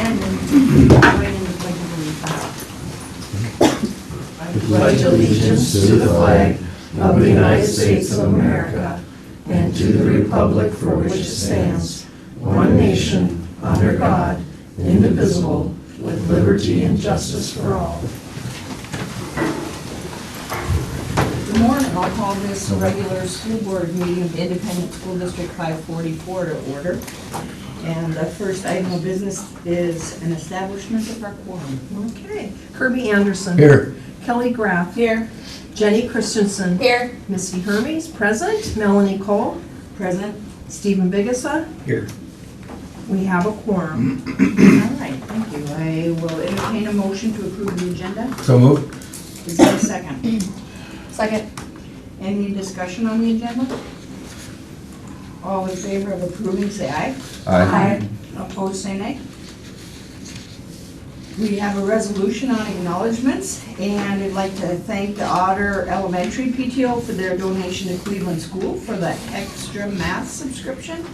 stand and join in the pledge of allegiance. I pledge allegiance to the flag of the United States of America and to the republic for which it stands, one nation, under God, indivisible, with liberty and justice for all. Good morning. I'll call this regular school board meeting of Independent School District 544 to order. And the first item of business is an establishment of our quorum. Okay. Kirby Anderson. Here. Kelly Graff. Here. Jenny Christensen. Here. Missy Hermes, present. Melanie Cole. Present. Stephen Bigasa. Here. We have a quorum. All right, thank you. I will entertain a motion to approve the agenda. So moved. Is there a second? Second. Any discussion on the agenda? All in favor of approving, say aye. Aye. Opposed, say nay. We have a resolution on acknowledgements, and I'd like to thank the Otter Elementary PTO for their donation to Cleveland School for the extra math subscription.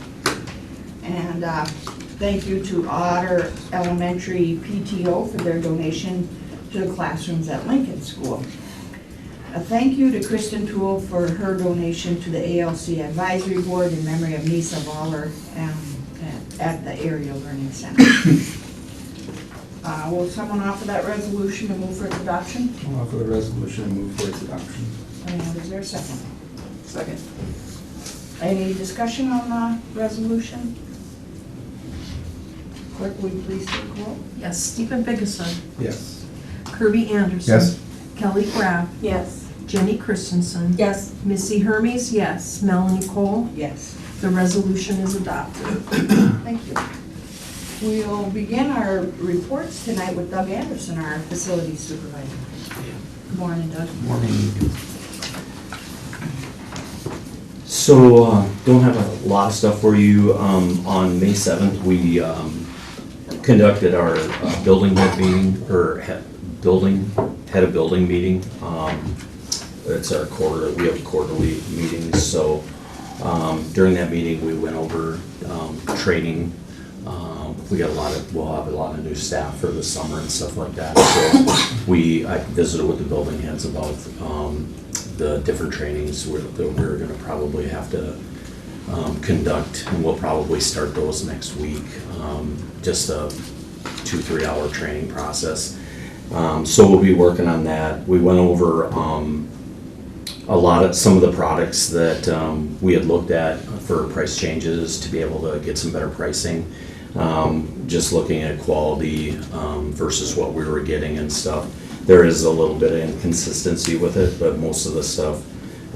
And thank you to Otter Elementary PTO for their donation to the classrooms at Lincoln School. A thank you to Kristen Toole for her donation to the ALC Advisory Board in memory of Nisa Waller at the Area Learning Center. Will someone offer that resolution to move for its adoption? I'll offer the resolution and move for its adoption. And is there a second? Second. Any discussion on the resolution? Clerk, will you please take the roll? Yes, Stephen Bigasa. Yes. Kirby Anderson. Yes. Kelly Graff. Yes. Jenny Christensen. Yes. Missy Hermes, yes. Melanie Cole. Yes. The resolution is adopted. Thank you. We'll begin our reports tonight with Doug Anderson, our facilities supervisor. Good morning, Doug. Morning. So, don't have a lot of stuff for you. On May 7th, we conducted our building head meeting, or head of building meeting. It's our we have quarterly meetings, so during that meeting, we went over training. We'll have a lot of new staff for the summer and stuff like that. So I visited with the building heads about the different trainings that we're gonna probably have to conduct, and we'll probably start those next week. Just a 2-3 hour training process. So we'll be working on that. We went over some of the products that we had looked at for price changes to be able to get some better pricing. Just looking at quality versus what we were getting and stuff. There is a little bit of inconsistency with it, but most of the stuff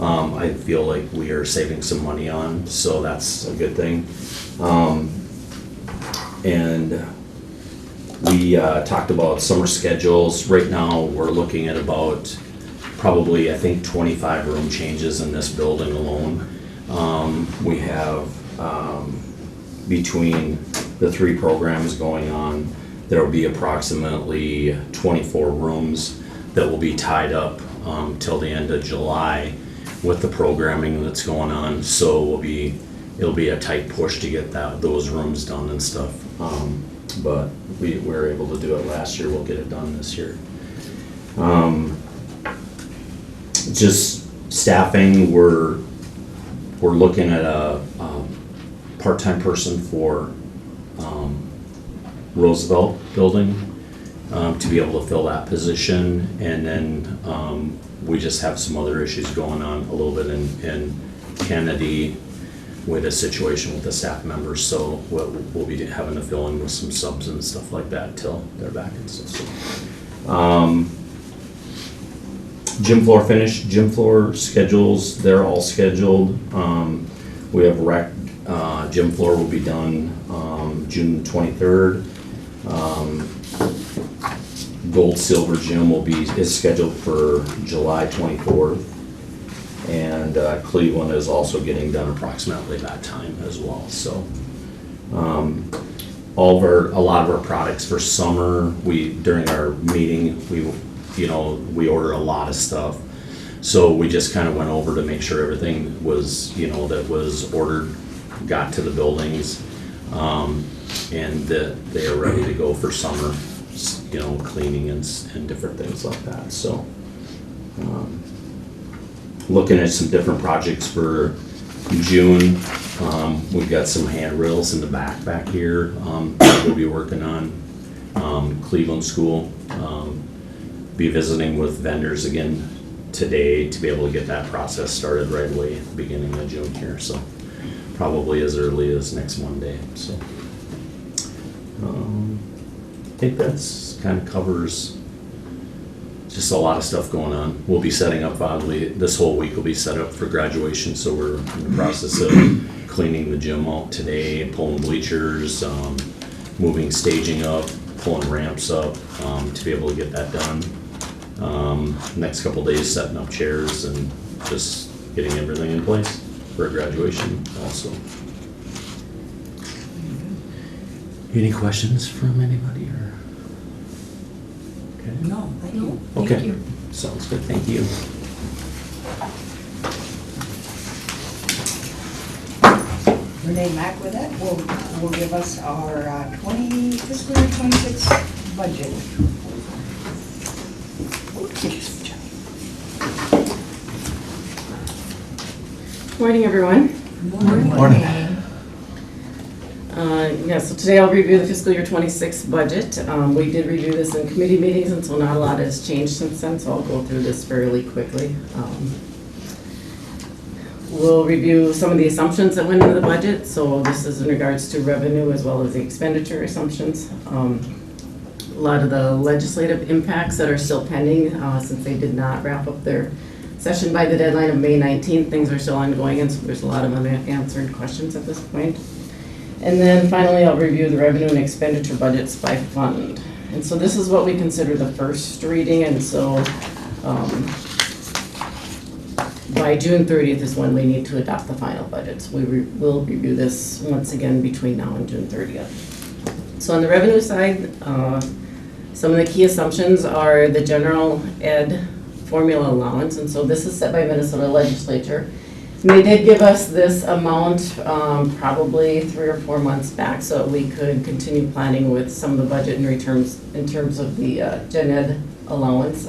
I feel like we are saving some money on, so that's a good thing. And we talked about summer schedules. Right now, we're looking at about probably, I think, 25 room changes in this building alone. We have, between the 3 programs going on, there will be approximately 24 rooms that will be tied up till the end of July with the programming that's going on. So it'll be a tight push to get those rooms done and stuff. But we were able to do it last year. We'll get it done this year. Just staffing, we're looking at a part-time person for Roosevelt building to be able to fill that position, and then we just have some other issues going on a little bit in Kennedy with a situation with the staff members, so we'll be having to fill in with some subs and stuff like that till they're back and stuff. So, gym floor finish, gym floor schedules, they're all scheduled. We have rec, gym floor will be done June 23rd. Gold silver gym is scheduled for July 24th. And Cleveland is also getting done approximately that time as well. So a lot of our products for summer, during our meeting, we order a lot of stuff. So we just kind of went over to make sure everything was, that was ordered, got to the buildings. and they are ready to go for summer, you know, cleaning and different things like that, so. Looking at some different projects for June. We've got some handrails in the back here, we'll be working on. Cleveland School, be visiting with vendors again today to be able to get that process started right away at the beginning of June here, so probably as early as next Monday, so. I think that's kind of covers just a lot of stuff going on. We'll be setting up, oddly, this whole week will be set up for graduation, so we're in the process of cleaning the gym out today, pulling bleachers, moving staging up, pulling ramps up, to be able to get that done. Next couple days, setting up chairs and just getting everything in place for a graduation also. Any questions from anybody or? Okay. No, thank you. Okay, sounds good, thank you. Renee Mack with it will give us our fiscal year 26 budget. Morning, everyone. Morning. So today I'll review the fiscal year 26 budget. We did review this in committee meetings, and so not a lot has changed since then, so I'll go through this fairly quickly. We'll review some of the assumptions that went into the budget, so this is in regards to revenue as well as the expenditure assumptions. A lot of the legislative impacts that are still pending, since they did not wrap up their session by the deadline of May 19th, things are still ongoing, and so there's a lot of unanswered questions at this point. And then finally, I'll review the revenue and expenditure budgets by fund. And so this is what we consider the first reading, and so by June 30th is when we need to adopt the final budgets. We will review this once again between now and June 30th. So on the revenue side, some of the key assumptions are the general ed formula allowance, and so this is set by Minnesota legislature. And they did give us this amount probably 3 or 4 months back so that we could continue planning with some of the budget in terms of the gen ed allowance.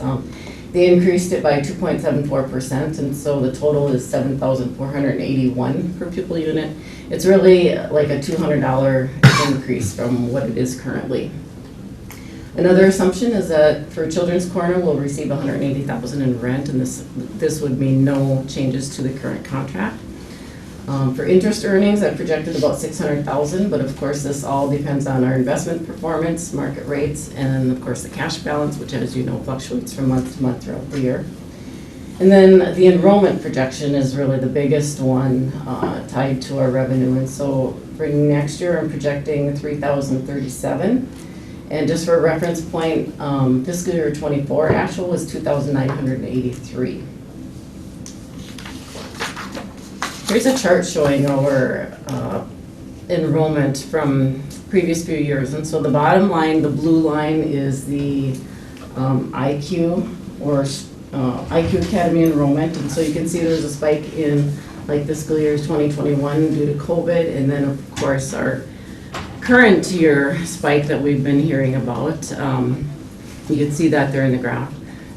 They increased it by 2.74%, and so the total is $7,481 per pupil unit. It's really like a $200 increase from what it is currently. Another assumption is that for Children's Corner, we'll receive $180,000 in rent, and this would mean no changes to the current contract. For interest earnings, I projected about $600,000, but of course this all depends on our investment performance, market rates, and of course the cash balance, which as you know fluctuates from month to month throughout the year. And then the enrollment projection is really the biggest one tied to our revenue, and so for next year I'm projecting 3,037. And just for a reference point, fiscal year 24 actual was 2,983. Here's a chart showing our enrollment from previous few years. And so the bottom line, the blue line, is the IQ or IQ Academy enrollment. And so you can see there's a spike in like fiscal years 2021 due to COVID, and then of course our current year spike that we've been hearing about. You can see that there in the graph.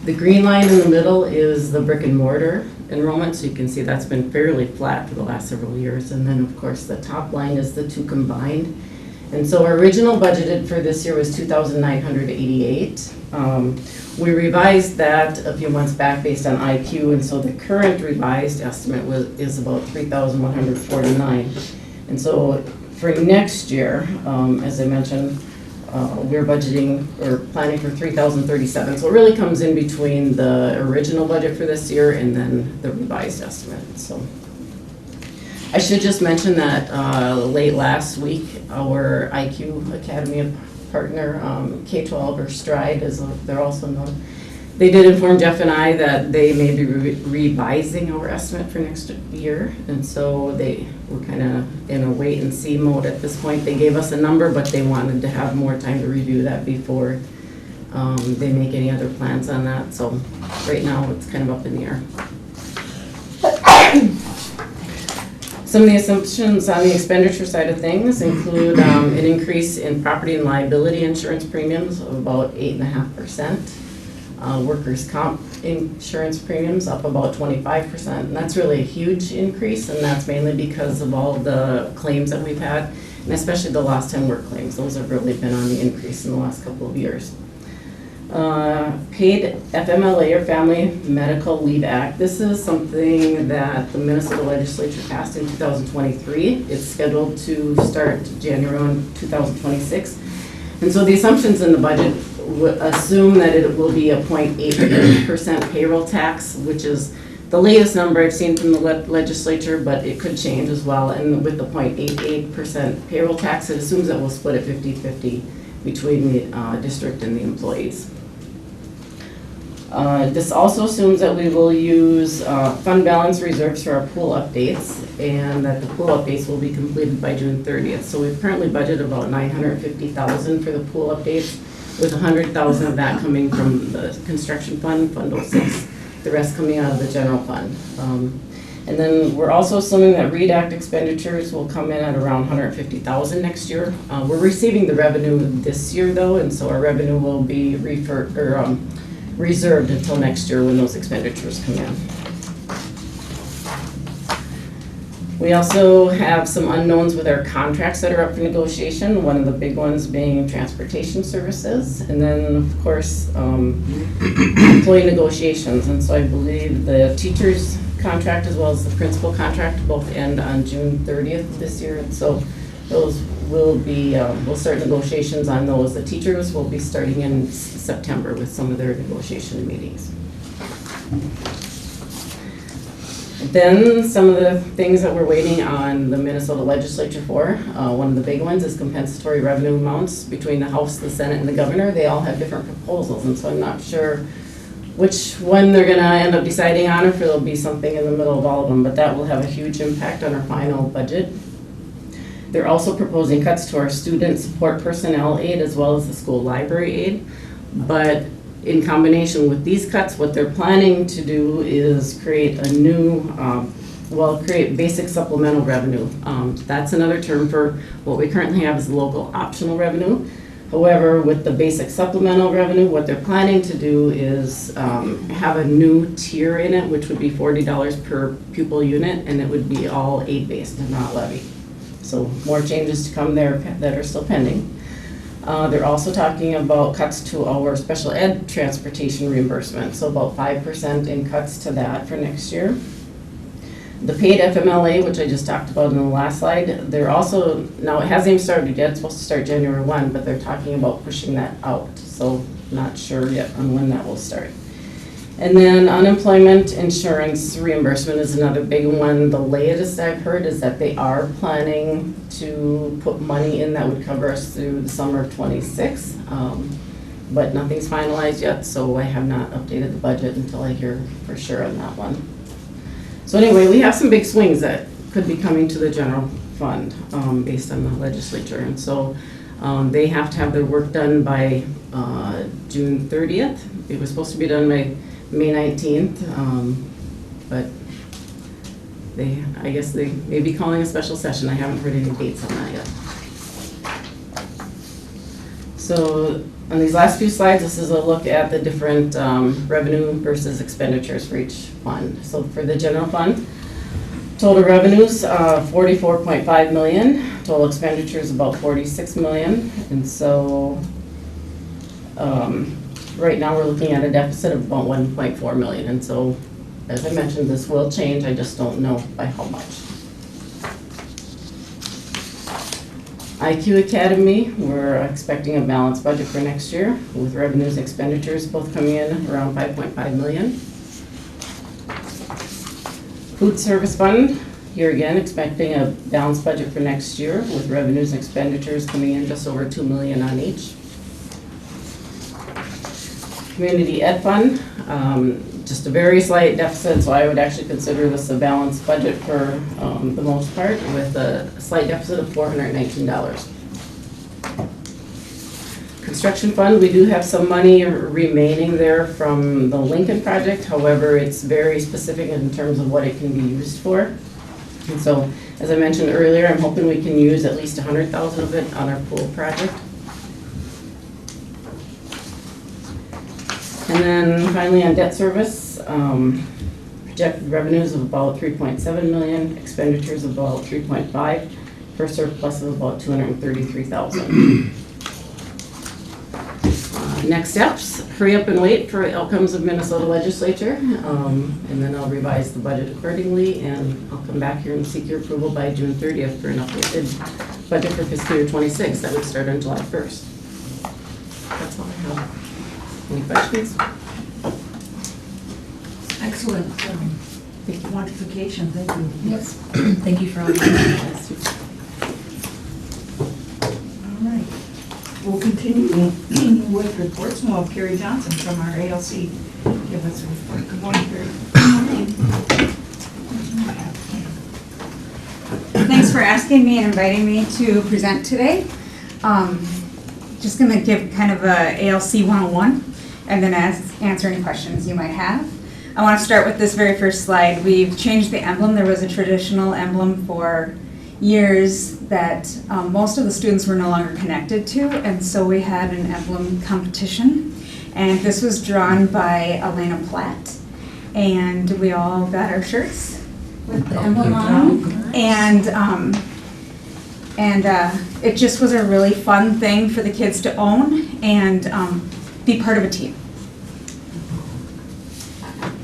The green line in the middle is the brick and mortar enrollment, so you can see that's been fairly flat for the last several years. And then of course the top line is the two combined. And so our original budgeted for this year was 2,988. We revised that a few months back based on IQ, and so the current revised estimate is about 3,149. And so for next year, as I mentioned, we're budgeting or planning for 3,037. So it really comes in between the original budget for this year and then the revised estimate. So I should just mention that late last week, our IQ Academy partner, K-12 or Stride, as they're also known, they did inform Jeff and I that they may be revising our estimate for next year, and so they were kind of in a wait and see mode at this point. They gave us a number, but they wanted to have more time to review that before they make any other plans on that. So right now it's kind of up in the air. Some of the assumptions on the expenditure side of things include an increase in property and liability insurance premiums of about 8.5%. Workers' comp insurance premiums up about 25%, and that's really a huge increase, and that's mainly because of all the claims that we've had, and especially the lost time work claims. Those have really been on the increase in the last couple of years. Paid FMLA, or Family Medical Leave Act. This is something that the Minnesota legislature passed in 2023. It's scheduled to start January 1, 2026. And so the assumptions in the budget assume that it will be a 0.88% payroll tax, which is the latest number I've seen from the legislature, but it could change as well. And with the 0.88% payroll tax, it assumes that we'll split it 50-50 between the district and the employees. This also assumes that we will use fund balance reserves for our pool updates, and that the pool updates will be completed by June 30th. So we've currently budgeted about $950,000 for the pool updates, with $100,000 of that coming from the construction fund, Fund 06, the rest coming out of the general fund. And then we're also assuming that READ Act expenditures will come in at around $150,000 next year. We're receiving the revenue this year though, and so our revenue will be reserved until next year when those expenditures come in. We also have some unknowns with our contracts that are up for negotiation, one of the big ones being transportation services, and then of course employee negotiations. And so I believe the teachers contract as well as the principal contract both end on June 30th this year, and so those will be, we'll start negotiations on those. The teachers will be starting in September with some of their negotiation meetings. Then some of the things that we're waiting on the Minnesota legislature for, one of the big ones is compensatory revenue amounts between the House, the Senate, and the governor. They all have different proposals, and so I'm not sure which one they're gonna end up deciding on, or if there'll be something in the middle of all of them, but that will have a huge impact on our final budget. They're also proposing cuts to our student support personnel aid as well as the school library aid, but in combination with these cuts, what they're planning to do is create a new, create basic supplemental revenue. That's another term for what we currently have as local optional revenue. However, with the basic supplemental revenue, what they're planning to do is have a new tier in it, which would be $40 per pupil unit, and it would be all aid-based and not levy. So more changes to come there that are still pending. They're also talking about cuts to our special ed transportation reimbursement, so about 5% in cuts to that for next year. The paid FMLA, which I just talked about in the last slide, they're also, now it hasn't even started yet, it's supposed to start January 1, but they're talking about pushing that out, so not sure yet on when that will start. And then unemployment insurance reimbursement is another big one. The latest I've heard is that they are planning to put money in that would cover us through the summer of '26, but nothing's finalized yet, so I have not updated the budget until I hear for sure on that one. So anyway, we have some big swings that could be coming to the general fund based on the legislature, and so they have to have their work done by June 30th. It was supposed to be done by May 19th, but I guess they may be calling a special session. I haven't heard any dates on that yet. So on these last few slides, this is a look at the different revenue versus expenditures for each fund. So for the general fund, total revenues, $44.5 million. Total expenditures about $46 million. And so right now we're looking at a deficit of about $1.4 million. And so, as I mentioned, this will change. I just don't know by how much. IQ Academy, we're expecting a balanced budget for next year with revenues and expenditures both coming in around $5.5 million. Food Service Fund, here again expecting a balanced budget for next year with revenues and expenditures coming in just over $2 million on each. Community Ed Fund, just a very slight deficit, so I would actually consider this a balanced budget for the most part, with a slight deficit of $419. Construction Fund, we do have some money remaining there from the Lincoln project, however, it's very specific in terms of what it can be used for. And so As I mentioned earlier, I'm hoping we can use at least 100,000 of it on our pool project. And then finally on debt service, projected revenues of about 3.7 million, expenditures of about 3.5, for a surplus of about 233,000. Next steps, hurry up and wait for outcomes of Minnesota legislature, and then I'll revise the budget accordingly, and I'll come back here and seek your approval by June 30th for an updated budget for fiscal year 26 that would start on July 1st. That's all I have. Any questions? Excellent. Quantification, thank you. Yes. Thank you for all your help. All right. We'll continue with reports. We'll have Carrie Johnson from our ALC give us a report. Good morning, Carrie. Thanks for asking me and inviting me to present today. Just going to give kind of a ALC 101 and then answer any questions you might have. I want to start with this very first slide. We've changed the emblem. There was a traditional emblem for years that most of the students were no longer connected to, and so we had an emblem competition. And this was drawn by Elena Platt, and we all got our shirts with the emblem on them. And it just was a really fun thing for the kids to own and be part of a team.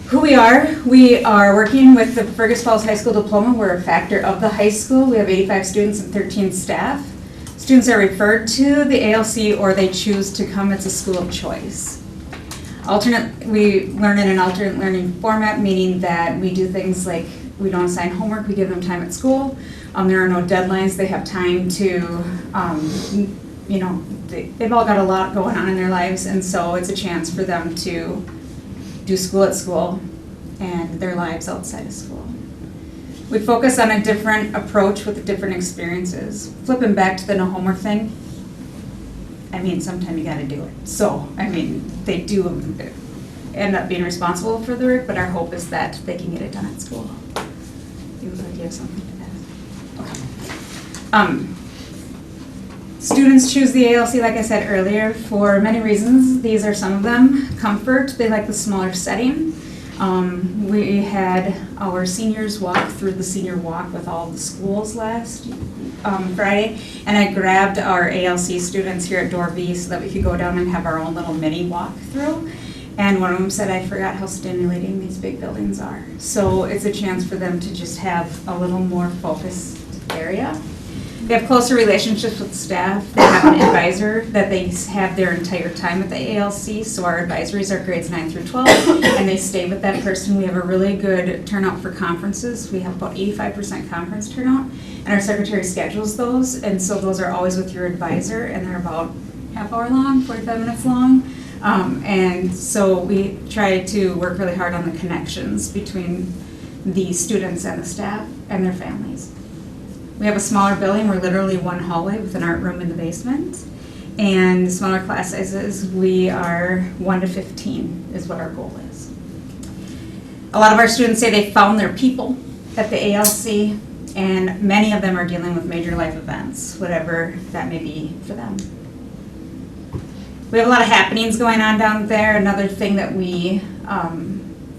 Who we are working with the Fergus Falls High School Diploma. We're a factor of the high school. We have 85 students and 13 staff. Students are referred to the ALC or they choose to come. It's a school of choice. We learn in an alternate learning format, meaning that we do things like we don't assign homework, we give them time at school. There are no deadlines. They have time to, they've all got a lot going on in their lives, and so it's a chance for them to do school at school and their lives outside of school. We focus on a different approach with different experiences. Flipping back to the no homework thing, sometimes you gotta do it. So, they do end up being responsible for the work, but our hope is that they can get it done at school. You would like to have something to add? Okay. Students choose the ALC, like I said earlier, for many reasons. These are some of them. Comfort, they like the smaller setting. We had our seniors walk through the senior walk with all the schools last Friday, and I grabbed our ALC students here at Door B so that we could go down and have our own little mini walk through. And one of them said, I forgot how stimulating these big buildings are. So it's a chance for them to just have a little more focused area. They have closer relationships with staff. They have an advisor that they have their entire time at the ALC. So our advisories are grades 9 through 12, and they stay with that person. We have a really good turnout for conferences. We have about 85% conference turnout, and our secretary schedules those. And so those are always with your advisor, and they're about half hour long, 45 minutes long. And so we try to work really hard on the connections between the students and the staff and their families. We have a smaller building. We're literally one hallway with an art room in the basement. And smaller class sizes, we are 1 to 15 is what our goal is. A lot of our students say they found their people at the ALC, and many of them are dealing with major life events, whatever that may be for them. We have a lot of happenings going on down there. Another thing that we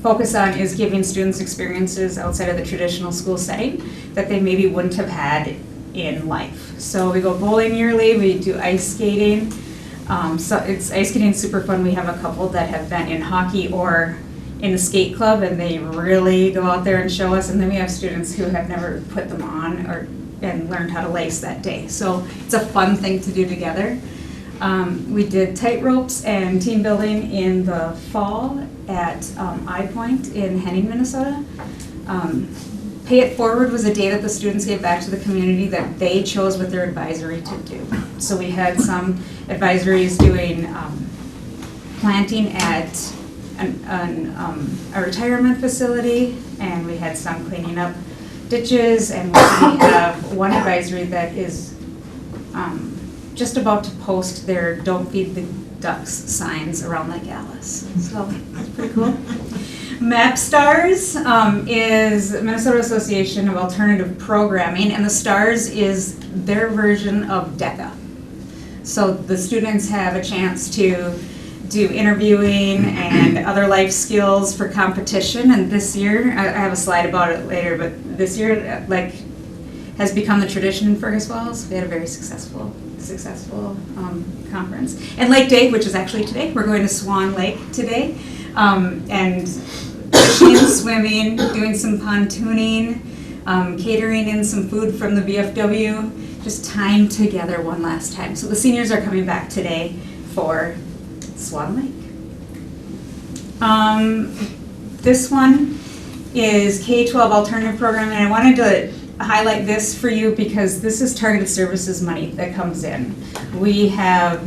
focus on is giving students experiences outside of the traditional school setting that they maybe wouldn't have had in life. So we go bowling yearly, we do ice skating. So it's ice skating super fun. We have a couple that have been in hockey or in the skate club, and they really go out there and show us. And then we have students who have never put them on and learned how to lace that day. So it's a fun thing to do together. We did tight ropes and team building in the fall at iPoint in Henning, Minnesota. Pay It Forward was a day that the students gave back to the community that they chose with their advisory to do. So we had some advisories doing planting at a retirement facility, and we had some cleaning up ditches, and we have one advisory that is just about to post their Don't Feed the Ducks signs around Lake Alice. So that's pretty cool. MapStars is Minnesota Association of Alternative Programming, and the STARS is their version of DECA. So the students have a chance to do interviewing and other life skills for competition. And this year, I have a slide about it later, but this year, like, has become the tradition in Fergus Falls. We had a very successful conference. And Lake Day, which is actually today, we're going to Swan Lake today, and fishing, swimming, doing some pontooning, catering in some food from the VFW, just time together one last time. So the seniors are coming back today for Swan Lake. This one is K-12 alternative program, and I wanted to highlight this for you because this is targeted services money that comes in. We have,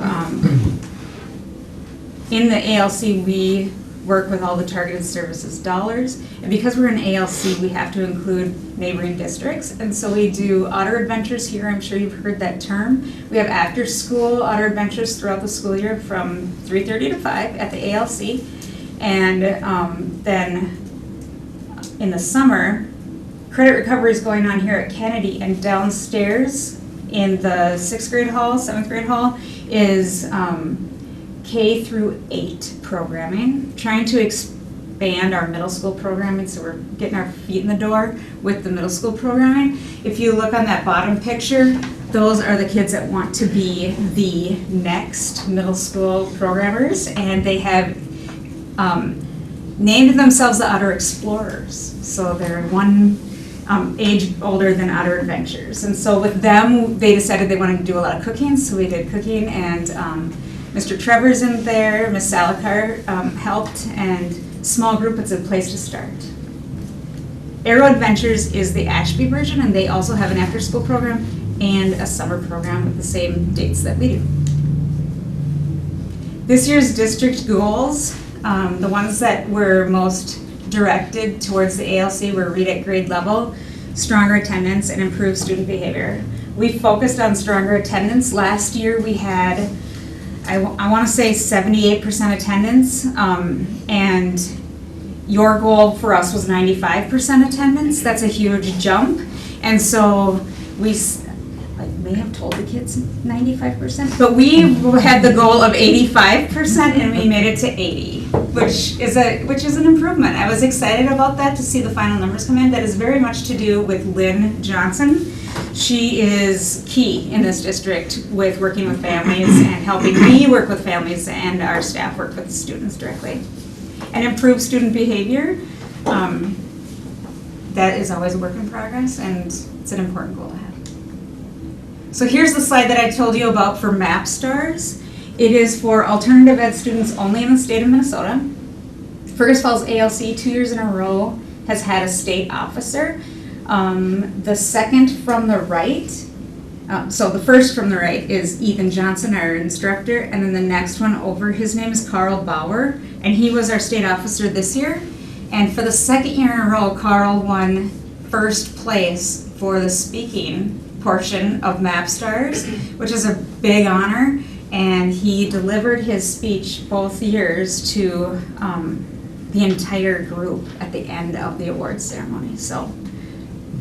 in the ALC, we work with all the targeted services dollars, and because we're in ALC, we have to include neighboring districts, and so we do Otter Adventures here. I'm sure you've heard that term. We have after-school Otter Adventures throughout the school year from 3:30 to 5 at the ALC, and then in the summer, credit recovery is going on here at Kennedy, and downstairs in the 6th grade hall, 7th grade hall, is K through 8 programming, trying to expand our middle school programming, so we're getting our feet in the door with the middle school programming. If you look on that bottom picture, those are the kids that want to be the next middle school programmers, and they have named themselves the Otter Explorers. So they're one age older than Otter Adventures. And so with them, they decided they wanted to do a lot of cooking, so we did cooking, and Mr. Trevor's in there, Miss Salikar helped, and small group, it's a place to start. Aero Adventures is the Ashby version, and they also have an after-school program and a summer program with the same dates that we do. This year's district goals, the ones that were most directed towards the ALC were read at grade level, stronger attendance, and improved student behavior. We focused on stronger attendance. Last year we had, I want to say 78% attendance, and your goal for us was 95% attendance. That's a huge jump, and so we may have told the kids 95%, but we had the goal of 85%, and we made it to 80, which is an improvement. I was excited about that, to see the final numbers come in. That is very much to do with Lynn Johnson. She is key in this district with working with families and helping me work with families and our staff work with the students directly. And improve student behavior, that is always a work in progress, and it's an important goal to have. So here's the slide that I told you about for MapStars. It is for alternative ed students only in the state of Minnesota. Fergus Falls ALC 2 years in a row has had a state officer. The second from the right, so the first from the right is Ethan Johnson, our instructor, and then the next one over, his name is Carl Bauer, and he was our state officer this year. And for the second year in a row, Carl won first place for the speaking portion of MapStars, which is a big honor, and he delivered his speech both years to the entire group at the end of the awards ceremony. So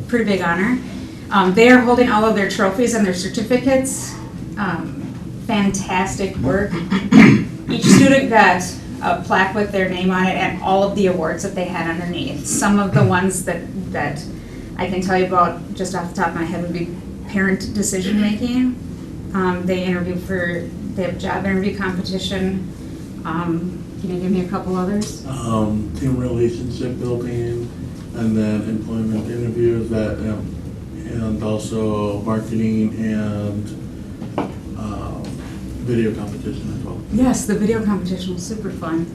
pretty big honor. They are holding all of their trophies and their certificates. Fantastic work. Each student got a plaque with their name on it and all of the awards that they had underneath. Some of the ones that I can tell you about just off the top of my head would be parent decision making. They have job interview competition. Can you give me a couple others? Team relationship building, and then employment interviews, and also marketing and video competition as well. Yes, the video competition was super fun.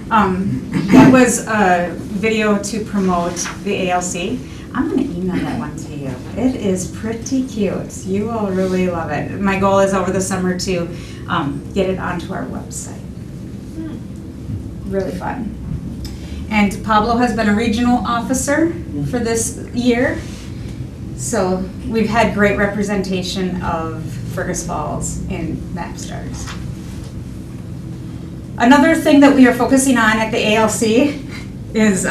That was a video to promote the ALC. I'm going to email that one to you. It is pretty cute. You will really love it. My goal is over the summer to get it onto our website. Really fun. And Pablo has been a regional officer for this year. So we've had great representation of Fergus Falls in MapStars. Another thing that we are focusing on at the ALC is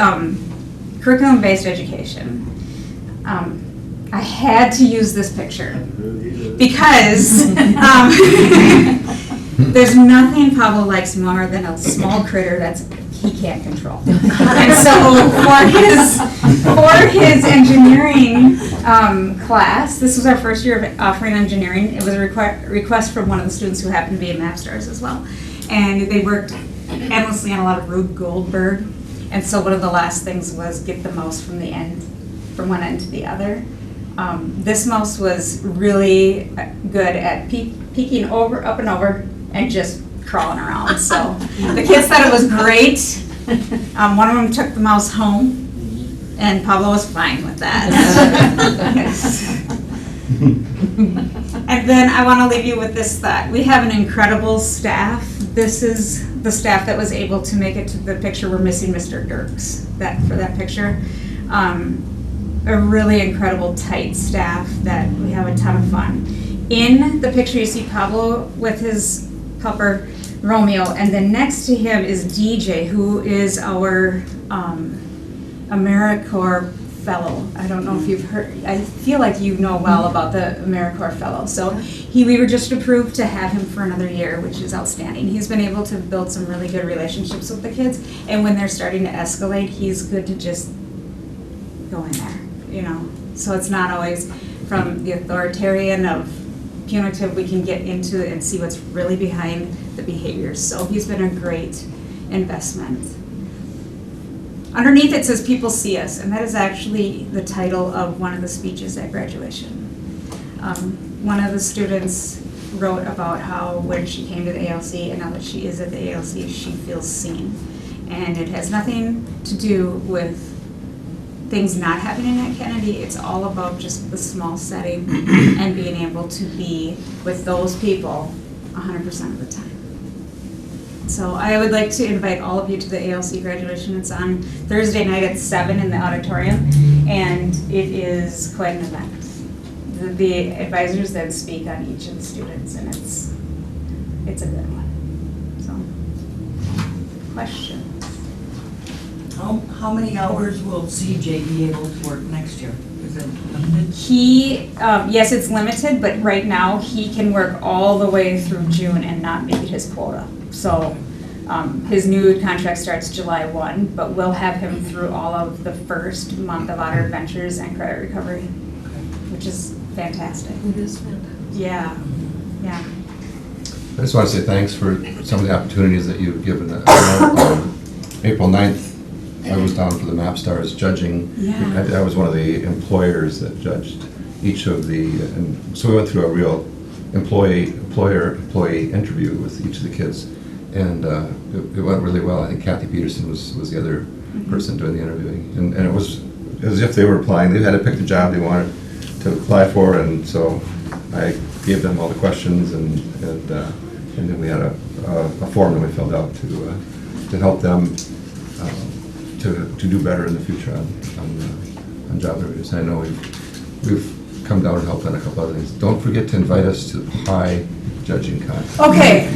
curriculum-based education. I had to use this picture because there's nothing Pablo likes more than a small critter he can't control. And so for his engineering class, this was our first year of offering engineering. It was a request from one of the students who happened to be in MapStars as well. And they worked endlessly on a lot of Rube Goldberg. And so one of the last things was get the mouse from one end to the other. This mouse was really good at peeking up and over and just crawling around. So the kids thought it was great. One of them took the mouse home, and Pablo was fine with that. And then I want to leave you with this thought. We have an incredible staff. This is the staff that was able to make it to the picture. We're missing Mr. Dirks for that picture. A really incredible, tight staff that we have a ton of fun. In the picture, you see Pablo with his pupper, Romeo, and then next to him is DJ, who is our AmeriCorps fellow. I don't know if you've heard, I feel like you know well about the AmeriCorps fellow. So we were just approved to have him for another year, which is outstanding. He's been able to build some really good relationships with the kids, and when they're starting to escalate, he's good to just go in there, you know. So it's not always from the authoritarian of punitive, we can get into it and see what's really behind the behaviors. So he's been a great investment. Underneath it says people see us, and that is actually the title of one of the speeches at graduation. One of the students wrote about how when she came to the ALC and now that she is at the ALC, she feels seen. And it has nothing to do with things not happening at Kennedy. It's all about just the small setting and being able to be with those people 100% of the time. So I would like to invite all of you to the ALC graduation. It's on Thursday night at 7 in the auditorium, and it is quite an event. The advisors then speak on each of the students, and it's a good one. So, questions? How many hours will CJ be able to work next year? Is it limited? Yes, it's limited, but right now he can work all the way through June and not meet his quota. So his new contract starts July 1, but we'll have him through all of the first month of Otter Adventures and credit recovery, which is fantastic. It is fantastic. Yeah, yeah. I just want to say thanks for some of the opportunities that you've given. April 9th, I was down for the MapStars judging. Yeah. I was one of the employers that judged each of the, and so we went through a real employee interview with each of the kids, and it went really well. I think Kathy Peterson was the other person doing the interviewing, and it was as if they were applying. They had to pick the job they wanted to apply for, and so I gave them all the questions, and then we had a form that we filled out to help them to do better in the future on job interviews. I know we've come down and helped on a couple other things. Don't forget to invite us to the pie judging contest. Okay.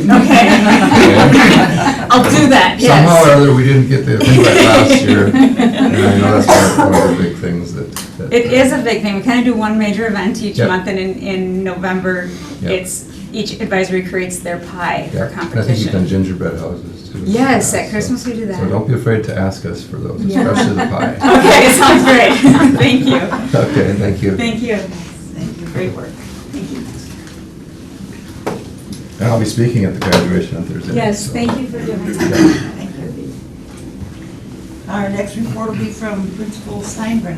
I'll do that, yes. Somehow or other, we didn't get the invite last year, and I know that's one of the big things that It is a big thing. We kind of do one major event each Yep. month, and in November, Yep. each advisory creates their pie Yeah, for and I think you've done competition. gingerbread houses too. Yes, Yeah, at Christmas we do that. So don't be afraid to ask us for those, Yeah. especially the pie. Okay, sounds great. Thank you. Okay, thank you. Thank you. Thank you. Great work. Thank you. And I'll be speaking at the graduation on Thursday. Yes, so- thank you for doing that. Thank you. Our next report will be from Principal Steinbrenner.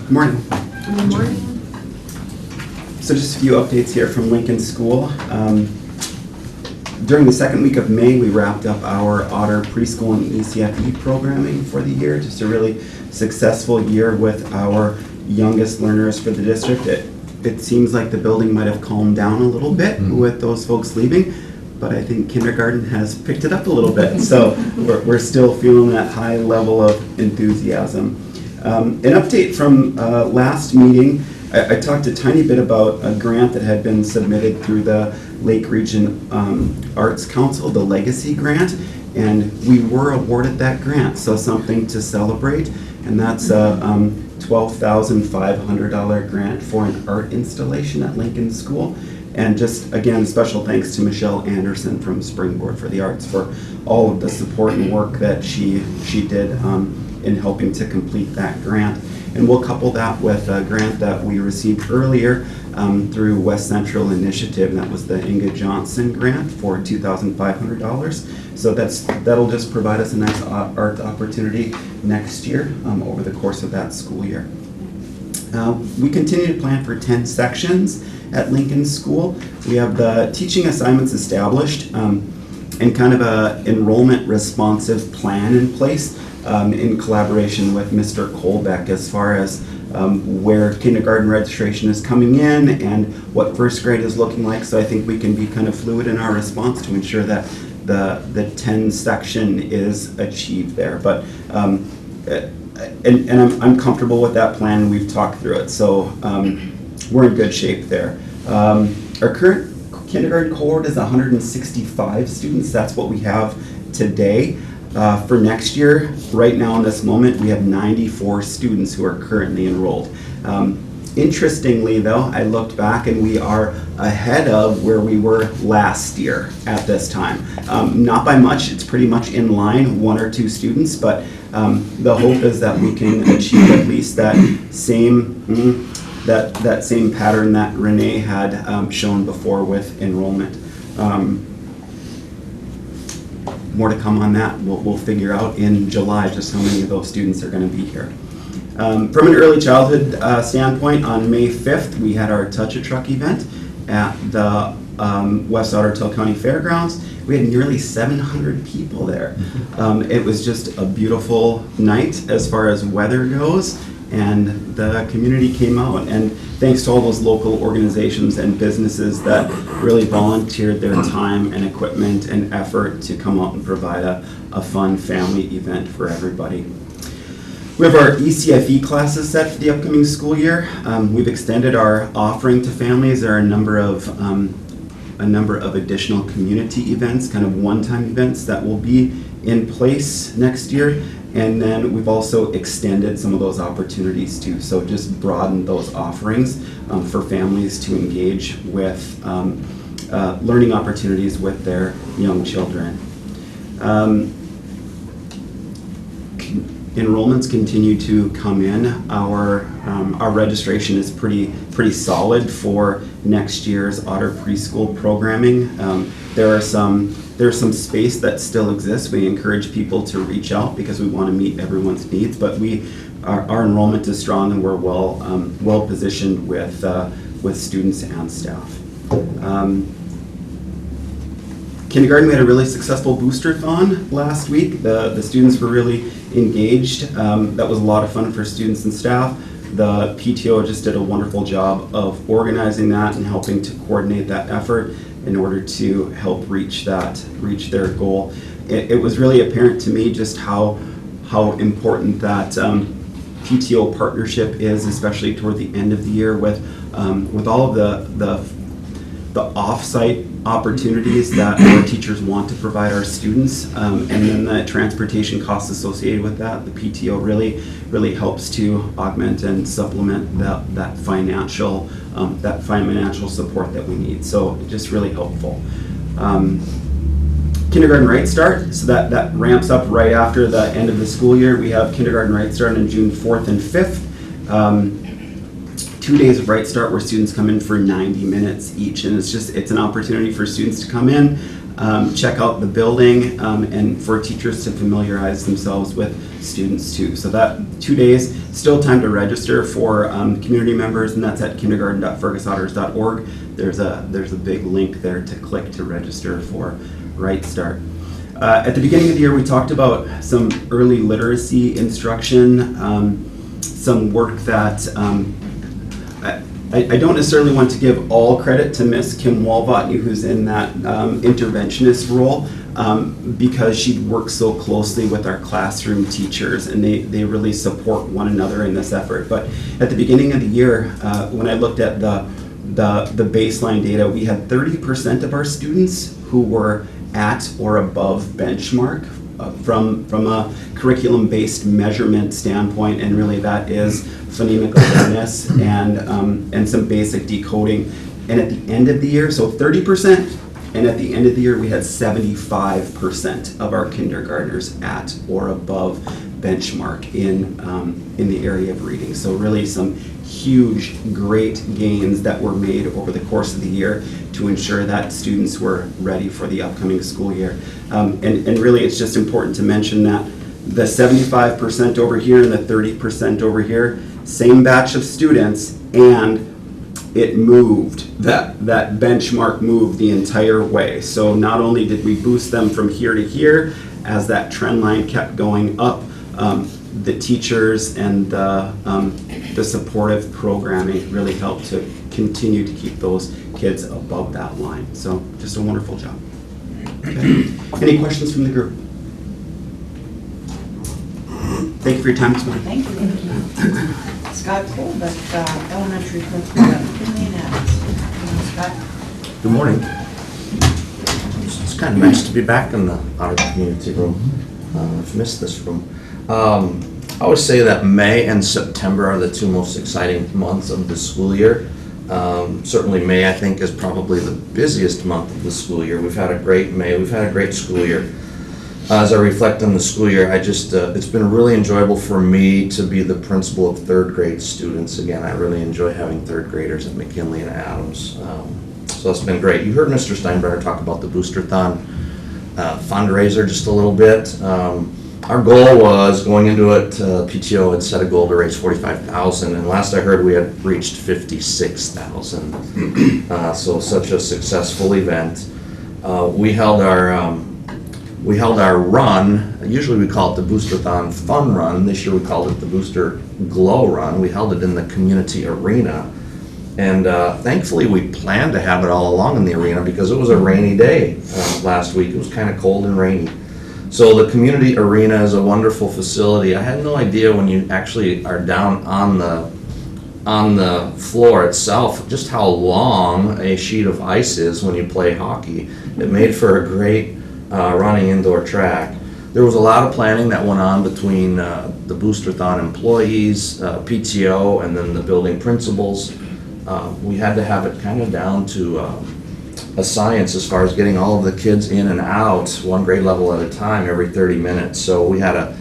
Good morning. Good morning. So just a few updates here from Lincoln School. During the second week of May, we wrapped up our Otter preschool and ECFE programming for the year. Just a really successful year with our youngest learners for the district. It seems like the building might have calmed down a little bit with those folks leaving, but I think kindergarten has picked it up a little bit. So we're still feeling that high level of enthusiasm. An update from last meeting, I talked a tiny bit about a grant that had been submitted through the Lake Region Arts Council, the Legacy Grant, and we were awarded that grant, so something to celebrate. And that's a $12,500 grant for an art installation at Lincoln School. And just, again, special thanks to Michelle Anderson from Springboard for the Arts for all of the support and work that she did in helping to complete that grant. And we'll couple that with a grant that we received earlier through West Central Initiative. That was the Inga Johnson grant for $2,500. So that'll just provide us a nice art opportunity next year over the course of that school year. We continue to plan for 10 sections at Lincoln School. We have the teaching assignments established and kind of a enrollment responsive plan in place in collaboration with Mr. Colbeck as far as where kindergarten registration is coming in and what first grade is looking like. So I think we can be kind of fluid in our response to ensure that the 10 section is achieved there. But and I'm comfortable with that plan. We've talked through it, so we're in good shape there. Our current kindergarten cohort is 165 students. That's what we have today. For next year, right now in this moment, we have 94 students who are currently enrolled. Interestingly though, I looked back and we are ahead of where we were last year at this time. Not by much, it's pretty much in line, 1 or 2 students, but the hope is that we can achieve at least that same that same pattern that Renee had shown before with enrollment. More to come on that. We'll figure out in July just how many of those students are going to be here. From an early childhood standpoint, on May 5th, we had our Touch a Truck event at the West Ottertail County Fairgrounds. We had nearly 700 people there. It was just a beautiful night as far as weather goes, and the community came out. And thanks to all those local organizations and businesses that really volunteered their time and equipment and effort to come out and provide a fun family event for everybody. We have our ECFE classes set for the upcoming school year. We've extended our offering to families. There are a number of additional community events, kind of one-time events that will be in place next year. And then we've also extended some of those opportunities too. So just broaden those offerings for families to engage with learning opportunities with their young children. Enrollments continue to come in. Our registration is pretty solid for next year's Otter preschool programming. There's some space that still exists. We encourage people to reach out because we want to meet everyone's needs. But our enrollment is strong and we're well positioned with students and staff. Kindergarten, we had a really successful booster-thon last week. The students were really engaged. That was a lot of fun for students and staff. The PTO just did a wonderful job of organizing that and helping to coordinate that effort in order to help reach their goal. It was really apparent to me just how important that PTO partnership is, especially toward the end of the year with all of the off-site opportunities that our teachers want to provide our students, and then the transportation costs associated with that. The PTO really helps to augment and supplement that financial support that we need. So just really helpful. Kindergarten Right Start, so that ramps up right after the end of the school year. We have Kindergarten Right Start on June 4th and 5th. 2 days of Right Start where students come in for 90 minutes each, and it's an opportunity for students to come in, check out the building, and for teachers to familiarize themselves with students too. So that 2 days, still time to register for community members, and that's at kindergarten.fergusotters.org. There's a big link there to click to register for Right Start. At the beginning of the year, we talked about some early literacy instruction, some work that I don't necessarily want to give all credit to Miss Kim Walbotny, who's in that interventionist role, because she works so closely with our classroom teachers, and they really support one another in this effort. But at the beginning of the year, when I looked at the baseline data, we had 30% of our students who were at or above benchmark from a curriculum-based measurement standpoint, and really that is phonemic awareness and some basic decoding. And at the end of the year, so 30%, and at the end of the year, we had 75% of our kindergartners at or above benchmark in the area of reading. So really some huge, great gains that were made over the course of the year to ensure that students were ready for the upcoming school year. And really, it's just important to mention that the 75% over here and the 30% over here, same batch of students, and it moved, that benchmark moved the entire way. So not only did we boost them from here to here, as that trend line kept going up, the teachers and the supportive programming really helped to continue to keep those kids above that line. So just a wonderful job. Okay. Any questions from the group? Thank you for your time this morning. Thank you. Scott Colbeck, elementary principal at McKinley and Adams. Scott? Good morning. It's kind of nice to be back in the Otter Community Room. I've missed this room. I always say that May and September are the two most exciting months of the school year. Certainly May, I think, is probably the busiest month of the school year. We've had a great May. We've had a great school year. As I reflect on the school year, it's been really enjoyable for me to be the principal of third grade students. Again, I really enjoy having third graders at McKinley and Adams. So it's been great. You heard Mr. Steinbrenner talk about the Booster-thon fundraiser just a little bit. Our goal was, going into it, PTO had set a goal to raise $45,000, and last I heard we had reached $56,000. So such a successful event. We held our run. Usually we call it the Booster-thon Fun Run. This year we called it the Booster Glow Run. We held it in the community arena. And thankfully we planned to have it all along in the arena because it was a rainy day last week. It was kind of cold and rainy. So the community arena is a wonderful facility. I had no idea when you actually are down on the floor itself just how long a sheet of ice is when you play hockey. It made for a great running indoor track. There was a lot of planning that went on between the Booster-thon employees, PTO, and then the building principals. We had to have it kind of down to a science as far as getting all of the kids in and out, one grade level at a time, every 30 minutes. So we had a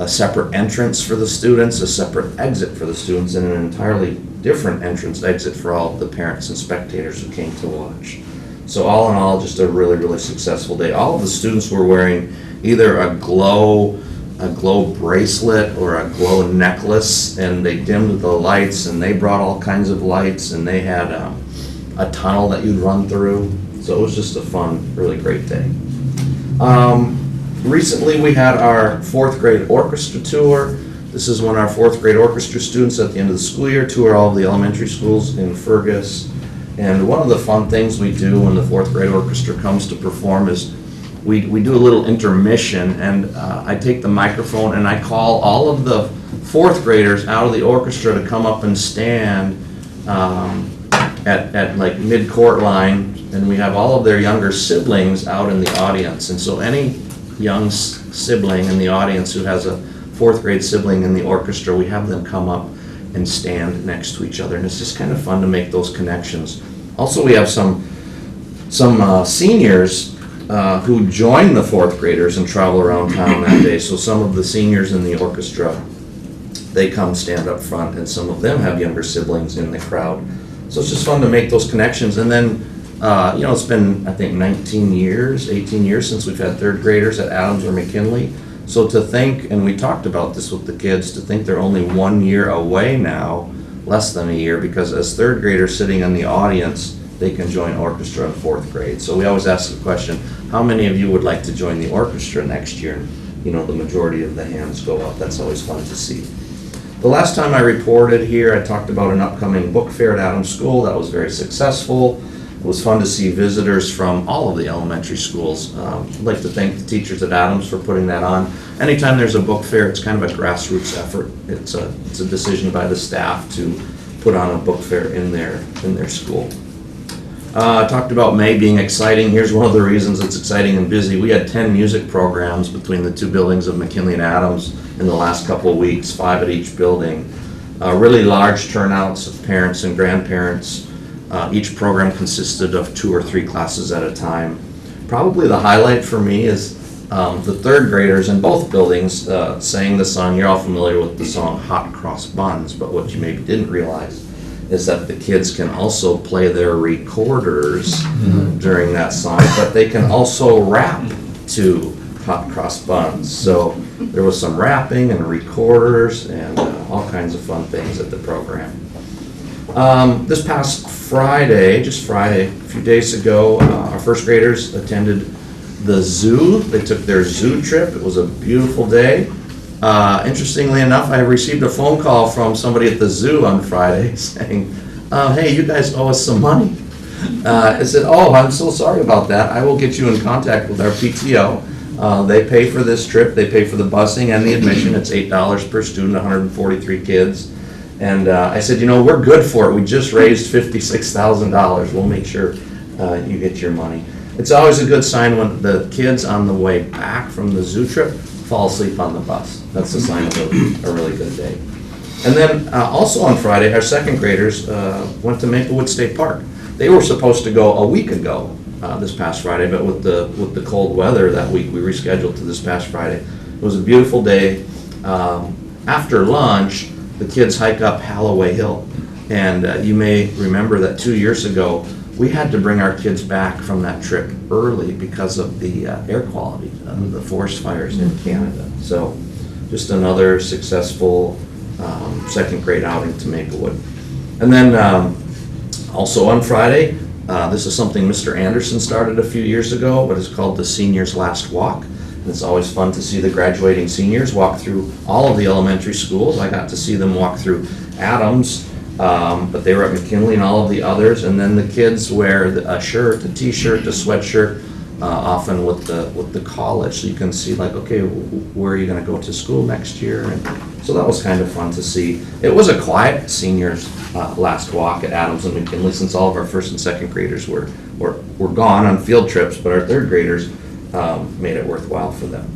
separate entrance for the students, a separate exit for the students, and an entirely different entrance exit for all of the parents and spectators who came to watch. So all in all, just a really, really successful day. All of the students were wearing either a glow bracelet or a glow necklace, and they dimmed the lights, and they brought all kinds of lights, and they had a tunnel that you'd run through. So it was just a fun, really great day. Recently we had our 4th grade orchestra tour. This is when our 4th grade orchestra students at the end of the school year tour all of the elementary schools in Fergus. And one of the fun things we do when the 4th grade orchestra comes to perform is we do a little intermission, and I take the microphone and I call all of the 4th graders out of the orchestra to come up and stand at like mid-court line, and we have all of their younger siblings out in the audience. And so any young sibling in the audience who has a 4th grade sibling in the orchestra, we have them come up and stand next to each other, and it's just kind of fun to make those connections. Also, we have some seniors who join the 4th graders and travel around town that day. So some of the seniors in the orchestra, they come stand up front, and some of them have younger siblings in the crowd. So it's just fun to make those connections. And then, it's been, I think, 18 years since we've had 3rd graders at Adams or McKinley. So to think, and we talked about this with the kids, to think they're only 1 year away now, less than a year, because as 3rd graders sitting in the audience, they can join orchestra in 4th grade. So we always ask the question, how many of you would like to join the orchestra next year? And, the majority of the hands go up. That's always fun to see. The last time I reported here, I talked about an upcoming book fair at Adams School. That was very successful. It was fun to see visitors from all of the elementary schools. I'd like to thank the teachers at Adams for putting that on. Anytime there's a book fair, it's kind of a grassroots effort. It's a decision by the staff to put on a book fair in their school. I talked about May being exciting. Here's one of the reasons it's exciting and busy. We had 10 music programs between the two buildings of McKinley and Adams in the last couple of weeks, 5 at each building. Really large turnouts of parents and grandparents. Each program consisted of 2 or 3 classes at a time. Probably the highlight for me is the 3rd graders in both buildings sang the song. You're all familiar with the song Hot Cross Buns, but what you maybe didn't realize is that the kids can also play their recorders during that song, but they can also rap to Hot Cross Buns. So there was some rapping and recorders and all kinds of fun things at the program. This past Friday, just Friday, a few days ago, our 1st graders attended the zoo. They took their zoo trip. It was a beautiful day. Interestingly enough, I received a phone call from somebody at the zoo on Friday saying, hey, you guys owe us some money. I said, oh, I'm so sorry about that. I will get you in contact with our PTO. They pay for this trip. They pay for the busing and the admission. It's $8 per student, 143 kids. And I said, you know, we're good for it. We just raised $56,000. We'll make sure you get your money. It's always a good sign when the kids on the way back from the zoo trip fall asleep on the bus. That's a sign of a really good day. And then also on Friday, our 2nd graders went to Maplewood State Park. They were supposed to go a week ago this past Friday, but with the cold weather that week, we rescheduled to this past Friday. It was a beautiful day. After lunch, the kids hike up Halloway Hill. And you may remember that 2 years ago, we had to bring our kids back from that trip early because of the air quality, the forest fires in Canada. So just another successful 2nd grade outing to Maplewood. And then also on Friday, this is something Mr. Anderson started a few years ago, but it's called the Seniors Last Walk. And it's always fun to see the graduating seniors walk through all of the elementary schools. I got to see them walk through Adams, but they were at McKinley and all of the others. And then the kids wear a shirt, a t-shirt, a sweatshirt, often with the college. So you can see like, okay, where are you going to go to school next year? And so that was kind of fun to see. It was a quiet seniors last walk at Adams and McKinley since all of our 1st and 2nd graders were gone on field trips, but our 3rd graders made it worthwhile for them.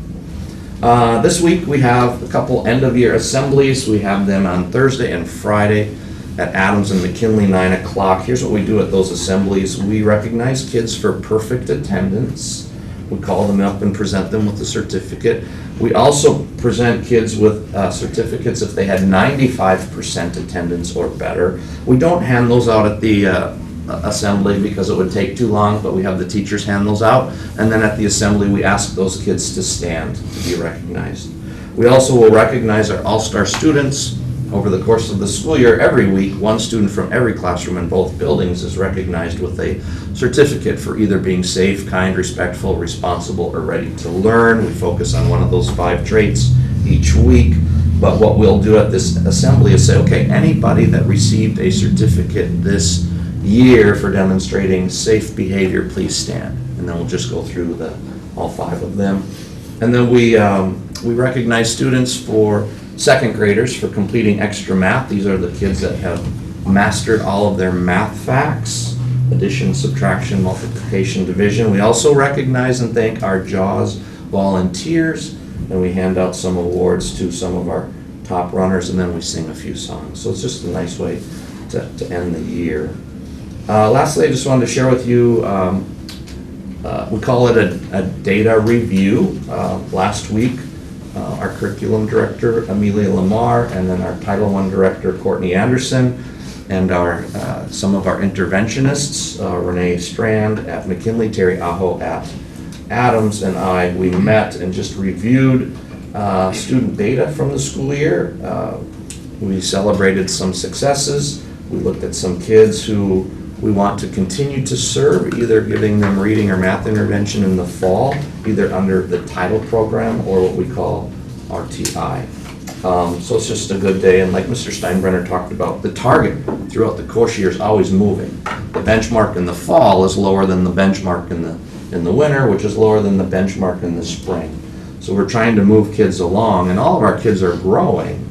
This week we have a couple end-of-year assemblies. We have them on Thursday and Friday at Adams and McKinley, 9 o'clock. Here's what we do at those assemblies. We recognize kids for perfect attendance. We call them up and present them with a certificate. We also present kids with certificates if they had 95% attendance or better. We don't hand those out at the assembly because it would take too long, but we have the teachers hand those out. And then at the assembly, we ask those kids to stand to be recognized. We also will recognize our all-star students. Over the course of the school year, every week, one student from every classroom in both buildings is recognized with a certificate for either being safe, kind, respectful, responsible, or ready to learn. We focus on one of those 5 traits each week. But what we'll do at this assembly is say, okay, anybody that received a certificate this year for demonstrating safe behavior, please stand. And then we'll just go through all 5 of them. And then we recognize students for 2nd graders for completing extra math. These are the kids that have mastered all of their math facts, addition, subtraction, multiplication, division. We also recognize and thank our JAWS volunteers, and we hand out some awards to some of our top runners, and then we sing a few songs. So it's just a nice way to end the year. Lastly, I just wanted to share with you, we call it a data review. Last week, our curriculum director, Amelia Lamar, and then our Title I director, Courtney Anderson, and some of our interventionists, Renee Strand at McKinley, Terry Aho at Adams, and we met and just reviewed student data from the school year. We celebrated some successes. We looked at some kids who we want to continue to serve, either giving them reading or math intervention in the fall, either under the title program or what we call RTI. So it's just a good day, and like Mr. Steinbrenner talked about, the target throughout the course year is always moving. The benchmark in the fall is lower than the benchmark in the winter, which is lower than the benchmark in the spring. So we're trying to move kids along, and all of our kids are growing.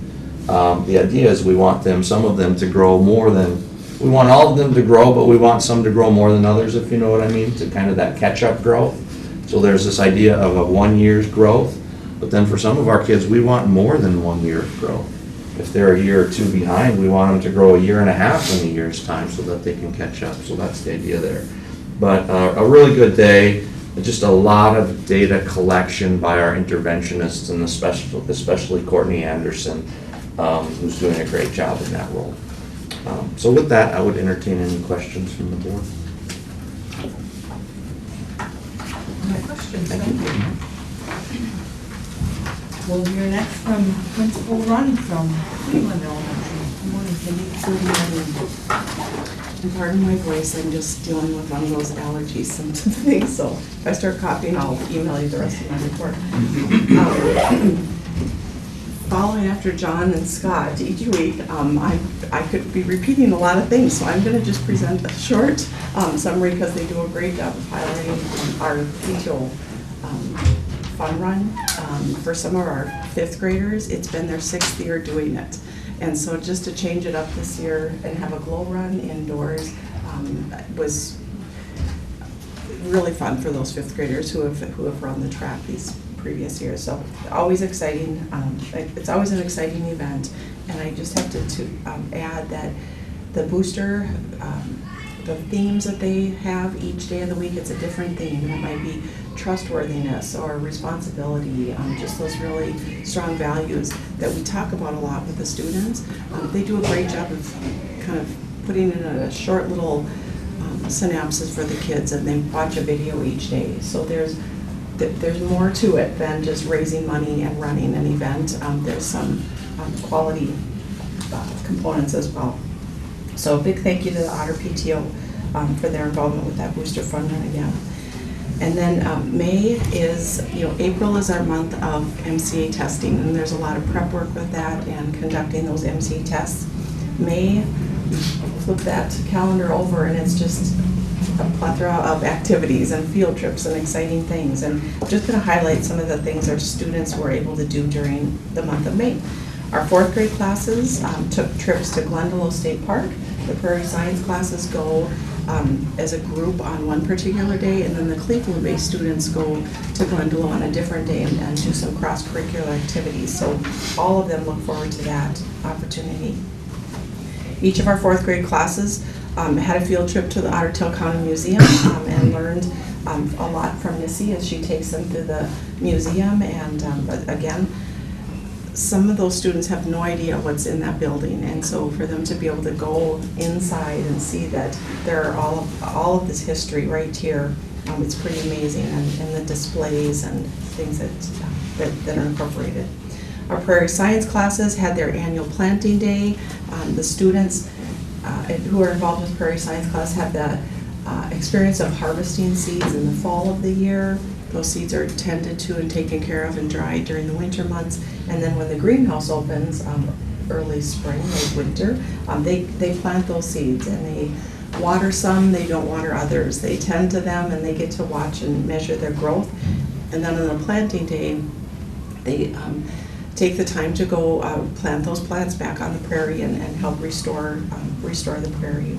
The idea is we want them, some of them, to grow more than, we want all of them to grow, but we want some to grow more than others, if you know what I mean, to kind of that catch-up growth. So there's this idea of a 1 year's growth, but then for some of our kids, we want more than 1 year of growth. If they're a year or two behind, we want them to grow a year and a half in a year's time so that they can catch up. So that's the idea there. But a really good day, just a lot of data collection by our interventionists, and especially Courtney Anderson, who's doing a great job in that role. So with that, I would entertain any questions from the board. No questions, Thank thank you. We'll hear next from Principal Run from Cleveland Elementary. Good morning, Cindy. And pardon my voice, I'm just dealing with one of those allergy symptom things, so if I start coughing, I'll email you the rest of my report. Following after John and Scott each week, I could be repeating a lot of things, so I'm gonna just present a short summary because they do a great job of highlighting our PTO fun run. For some of our 5th graders, it's been their 6th year doing it. And so just to change it up this year and have a glow run indoors was really fun for those 5th graders who have run the track these previous years. So always exciting. It's always an exciting event. And I just have to add that the booster, the themes that they have each day of the week, it's a different theme. And it might be trustworthiness or responsibility, just those really strong values that we talk about a lot with the students. They do a great job of kind of putting in a short little synopsis for the kids, and they watch a video each day. So there's more to it than just raising money and running an event. There's some quality components as well. So a big thank you to the Otter PTO for their involvement with that Booster Fun Run again. And then May is, April is our month of MCA testing, and there's a lot of prep work with that and conducting those MCA tests. May, flip that calendar over, and it's just a plethora of activities and field trips and exciting things. And I'm just going to highlight some of the things our students were able to do during the month of May. Our 4th grade classes took trips to Glendalough State Park. The Prairie Science classes go as a group on one particular day, and then the Cleveland-based students go to Glendalough on a different day and do some cross-curricular activities. So all of them look forward to that opportunity. Each of our 4th grade classes had a field trip to the Otter Tail County Museum and learned a lot from Missy as she takes them through the museum. And again, some of those students have no idea what's in that building, and so for them to be able to go inside and see that there are all of this history right here, it's pretty amazing, and the displays and things that are incorporated. Our Prairie Science classes had their annual planting day. The students who are involved with Prairie Science class had the experience of harvesting seeds in the fall of the year. Those seeds are tended to and taken care of and dried during the winter months. And then when the greenhouse opens, early spring, late winter, they plant those seeds, and they water some, they don't water others. They tend to them, and they get to watch and measure their growth. And then on the planting day, they take the time to go plant those plants back on the prairie and help restore the prairie.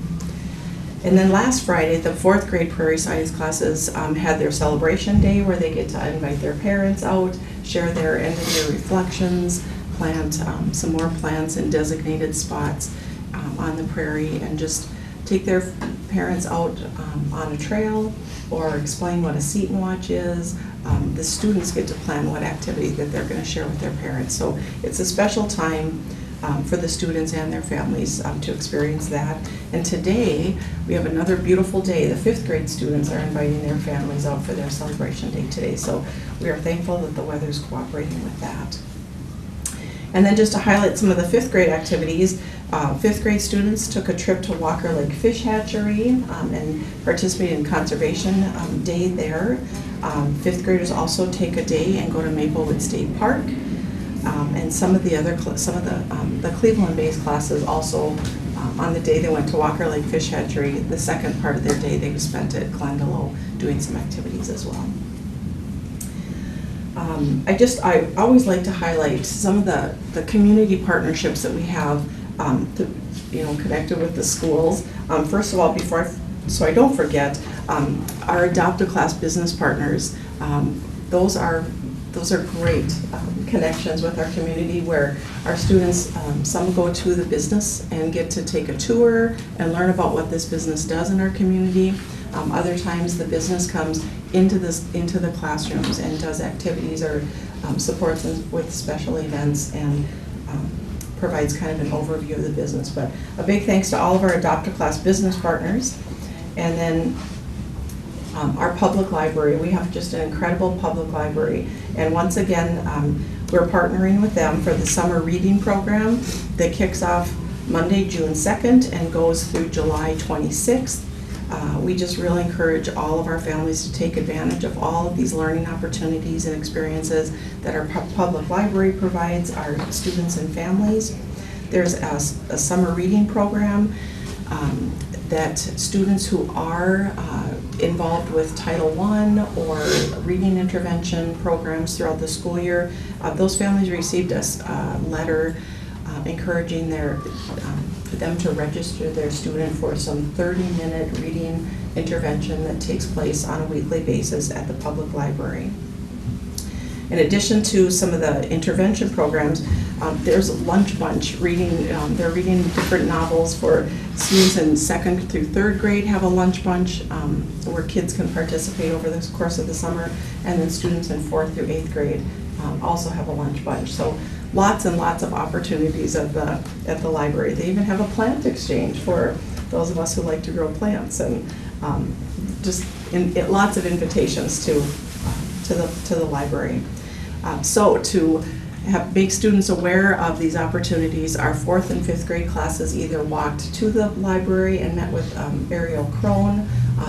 And then last Friday, the 4th grade Prairie Science classes had their celebration day where they get to invite their parents out, share their end of year reflections, plant some more plants in designated spots on the prairie, and just take their parents out on a trail or explain what a seat and watch is. The students get to plan what activity that they're going to share with their parents. So it's a special time for the students and their families to experience that. And today, we have another beautiful day. The 5th grade students are inviting their families out for their celebration day today. So we are thankful that the weather's cooperating with that. And then just to highlight some of the 5th grade activities, 5th grade students took a trip to Walker Lake Fish Hatchery and participated in Conservation Day there. 5th graders also take a day and go to Maplewood State Park. And some of the other, the Cleveland-based classes also, on the day they went to Walker Lake Fish Hatchery, the second part of their day they spent at Glendalough doing some activities as well. I always like to highlight some of the community partnerships that we have, connected with the schools. First of all, so I don't forget, our Adopt a Class business partners, those are great connections with our community where our students, some go to the business and get to take a tour and learn about what this business does in our community. Other times the business comes into the classrooms and does activities or supports them with special events and provides kind of an overview of the business. But a big thanks to all of our Adopt a Class business partners. And then our public library. We have just an incredible public library. And once again, we're partnering with them for the summer reading program that kicks off Monday, June 2nd and goes through July 26th. We just really encourage all of our families to take advantage of all of these learning opportunities and experiences that our public library provides our students and families. There's a summer reading program that students who are involved with Title I or reading intervention programs throughout the school year, those families received a letter encouraging them to register their student for some 30-minute reading intervention that takes place on a weekly basis at the public library. In addition to some of the intervention programs, there's a lunch bunch reading. They're reading different novels for students in 2nd through 3rd grade have a lunch bunch where kids can participate over the course of the summer, and then students in 4th through 8th grade also have a lunch bunch. So lots and lots of opportunities at the library. They even have a plant exchange for those of us who like to grow plants, and lots of invitations to the library. So to make students aware of these opportunities, our 4th and 5th grade classes either walked to the library and met with Ariel Crone,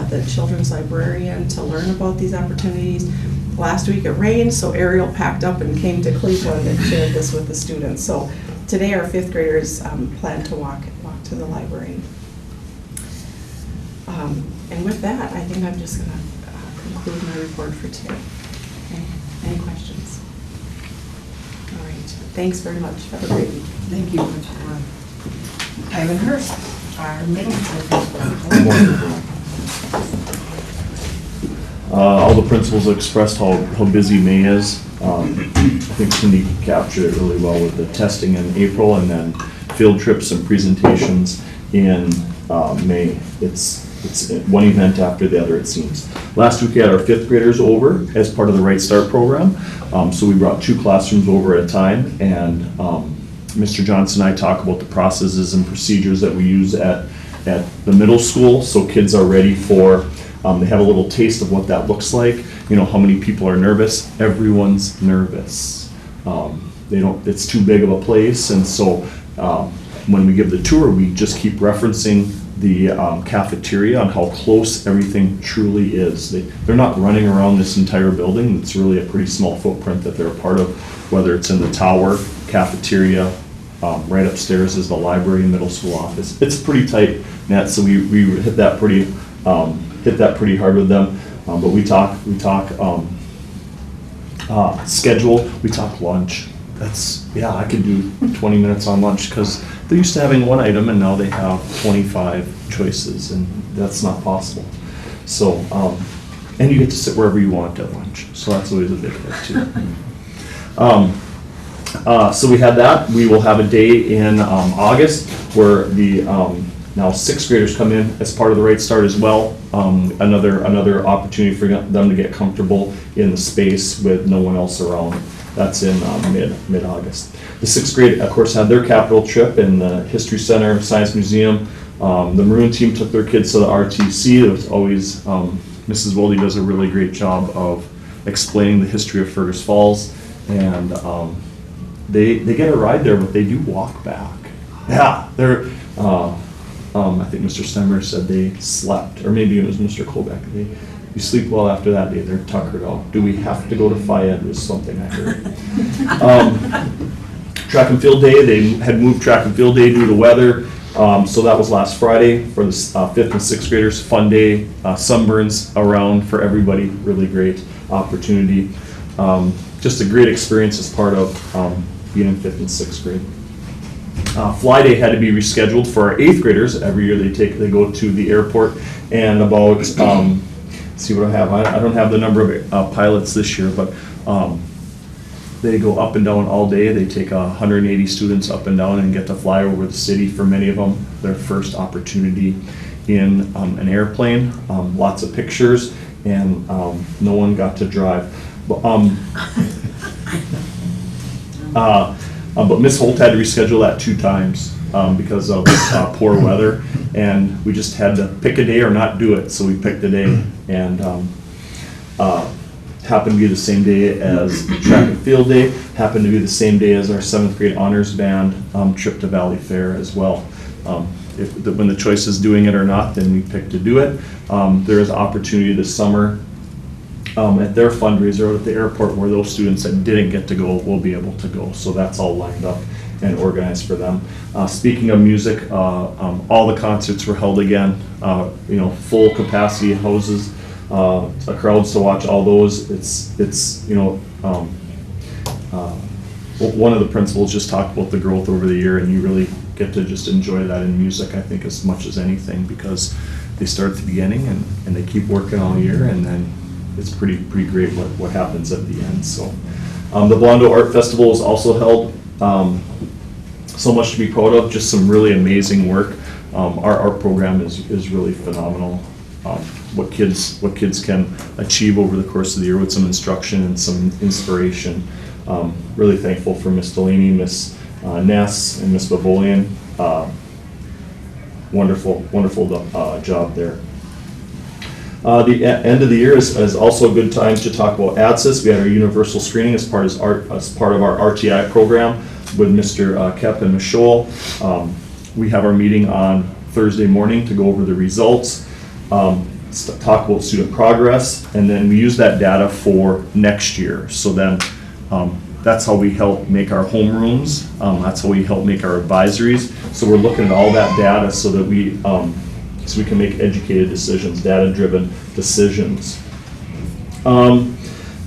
the children's librarian, to learn about these opportunities. Last week it rained, so Ariel packed up and came to Cleveland and shared this with the students. So today our 5th graders plan to walk to the library. And with that, I think I'm just going to conclude my report for today. Any questions? All right. Thanks very much. Have a great week. Thank you, Ivan Hurst, our middle school principal. All the principals expressed how busy May is. I think Cindy captured it really well with the testing in April and then field trips and presentations in May. It's one event after the other, it seems. Last week we had our 5th graders over as part of the Right Start program. So we brought 2 classrooms over at a time, and Mr. Johnson and I talk about the processes and procedures that we use at the middle school, so kids are ready for, they have a little taste of what that looks like. You know, how many people are nervous? Everyone's nervous. It's too big of a place, and so when we give the tour, we just keep referencing the cafeteria on how close everything truly is. They're not running around this entire building. It's really a pretty small footprint that they're a part of, whether it's in the tower, cafeteria, right upstairs is the library and middle school office. It's a pretty tight net, so we hit that pretty hard with them. But we talk schedule, we talk lunch. I could do 20 minutes on lunch because they're used to having one item and now they have 25 choices, and that's not possible. So, and you get to sit wherever you want at lunch, so that's always a big hit too. So we had that. We will have a day in August where the now 6th graders come in as part of the Right Start as well. Another opportunity for them to get comfortable in the space with no one else around. That's in mid-August. The 6th grade, of course, had their capital trip in the History Center, Science Museum. The Maroon team took their kids to the RTC. It was always, Mrs. Wilde does a really great job of explaining the history of Fergus Falls. And they get a ride there, but they do walk back. Yeah, they're, I think Mr. Stemmer said they slept, or maybe it was Mr. Colbeck. you sleep well after that day, they're tuckered out. Do we have to go to Phi Ed was something I heard. Track and field day, they had moved track and field day due to weather. So that was last Friday for the 5th and 6th graders, fun day, sunburns around for everybody, really great opportunity. Just a great experience as part of being in 5th and 6th grade. Fly day had to be rescheduled for our 8th graders. Every year they go to the airport, and about, see what I have, I don't have the number of pilots this year, but they go up and down all day. They take 180 students up and down and get to fly over the city. For many of them, their first opportunity in an airplane. Lots of pictures, and no one got to drive. But Miss Holt had to reschedule that 2 times because of poor weather, and we just had to pick a day or not do it. So we picked a day, and happened to be the same day as track and field day, happened to be the same day as our 7th grade honors band trip to Valley Fair as well. When the choice is doing it or not, then we pick to do it. There is opportunity this summer at their fundraiser out at the airport where those students that didn't get to go will be able to go. So that's all lined up and organized for them. Speaking of music, all the concerts were held again, full capacity houses. Crowds to watch all those. It's one of the principals just talked about the growth over the year, and you really get to just enjoy that in music, I think, as much as anything, because they start at the beginning and they keep working all year, and then it's pretty great what happens at the end. So the Blondo Art Festival is also held. So much to be proud of, just some really amazing work. Our art program is really phenomenal. What kids can achieve over the course of the year with some instruction and some inspiration. Really thankful for Miss Delaney, Miss Ness, and Miss Babolian. Wonderful job there. The end of the year is also a good time to talk about ADSIS. We had our universal screening as part of our RTI program with Mr. Kep and Ms. Scholl. We have our meeting on Thursday morning to go over the results. Talk about student progress, and then we use that data for next year. So then that's how we help make our homerooms. That's how we help make our advisories. So we're looking at all that data so that we can make educated decisions, data-driven decisions.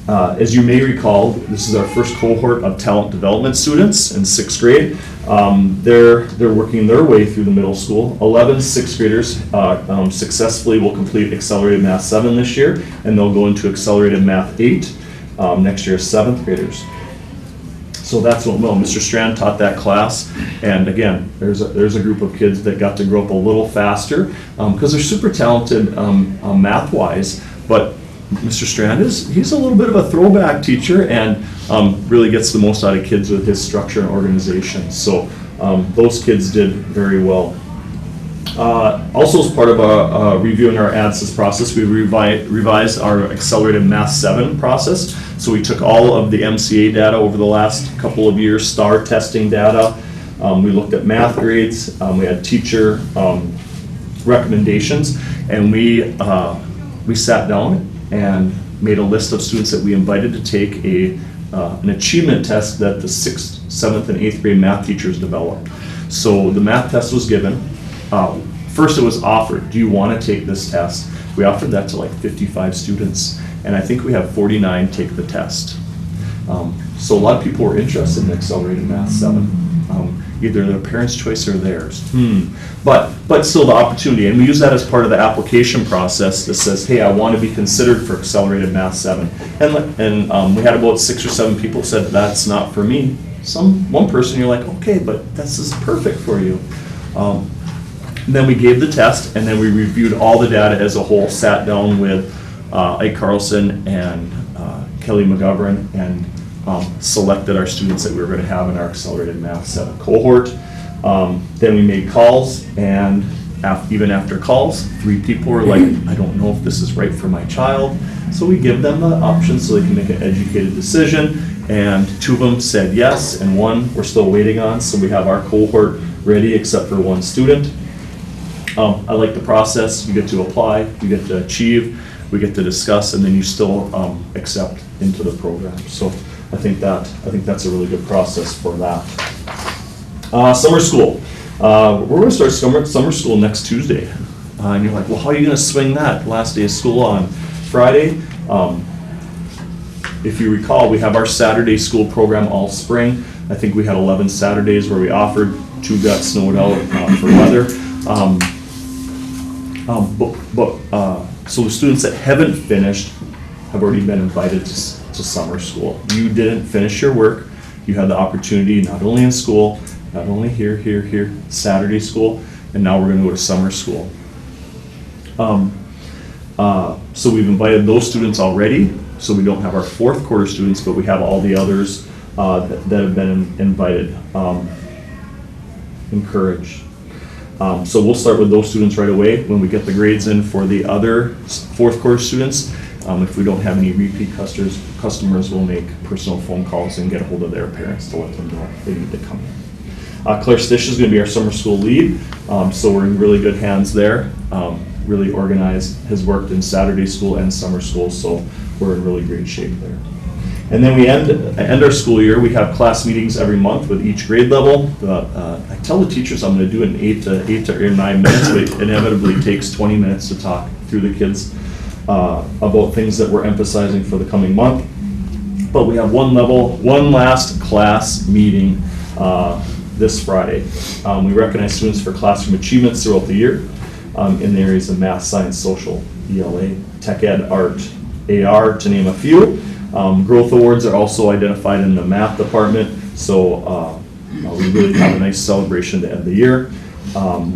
As you may recall, this is our first cohort of talent development students in 6th grade. They're working their way through the middle school. 11 6th graders successfully will complete Accelerated Math 7 this year, and they'll go into Accelerated Math 8 next year as 7th graders. So that's what Mr. Strand taught that class, and again, there's a group of kids that got to grow up a little faster because they're super talented math-wise, but Mr. Strand he's a little bit of a throwback teacher and really gets the most out of kids with his structure and organization. So those kids did very well. Also, as part of reviewing our ADSIS process, we revised our Accelerated Math 7 process. So we took all of the MCA data over the last couple of years, STAR testing data. We looked at math grades. We had teacher recommendations, and we sat down and made a list of students that we invited to take an achievement test that the 6th, 7th, and 8th grade math teachers developed. So the math test was given. First it was offered, do you want to take this test? We offered that to like 55 students, and I think we have 49 take the test. So a lot of people were interested in Accelerated Math 7. Either their parents' choice or theirs. But still the opportunity, and we use that as part of the application process that says, hey, I want to be considered for Accelerated Math 7. And we had about 6 or 7 people said, that's not for me. One person, you're like, okay, but this is perfect for you. And then we gave the test, and then we reviewed all the data as a whole, sat down with Ike Carlson and Kelly McGovern, and selected our students that we were going to have in our Accelerated Math 7 cohort. Then we made calls, and even after calls, 3 people were like, I don't know if this is right for my child. So we give them the option so they can make an educated decision, and 2 of them said yes, and 1 we're still waiting on, so we have our cohort ready except for 1 student. I like the process. You get to apply, you get to achieve. we get to discuss, and then you still accept into the program. So I think that's a really good process for that. Summer school. We're going to start summer school next Tuesday. And you're like, well, how are you going to swing that? Last day of school on Friday. If you recall, we have our Saturday school program all spring. I think we had 11 Saturdays where we offered. 2 got snowed out for weather. So the students that haven't finished have already been invited to summer school. You didn't finish your work. You had the opportunity, not only in school, not only here, Saturday school, and now we're going to go to summer school. So we've invited those students already, so we don't have our 4th quarter students, but we have all the others that have been invited, encouraged. So we'll start with those students right away. When we get the grades in for the other 4th quarter students, if we don't have any repeat customers, we'll make personal phone calls and get a hold of their parents to let them know they need to come in. Claire Stish is going to be our summer school lead, so we're in really good hands there. Really organized, has worked in Saturday school and summer school, so we're in really great shape there. And then we end our school year. We have class meetings every month with each grade level. I tell the teachers I'm going to do it in 8 to 9 minutes, but it inevitably takes 20 minutes to talk through the kids about things that we're emphasizing for the coming month. But we have one last class meeting this Friday. We recognize students for classroom achievements throughout the year in the areas of math, science, social, ELA, tech ed, art, AR, to name a few. Growth awards are also identified in the math department, so we really have a nice celebration to end the year.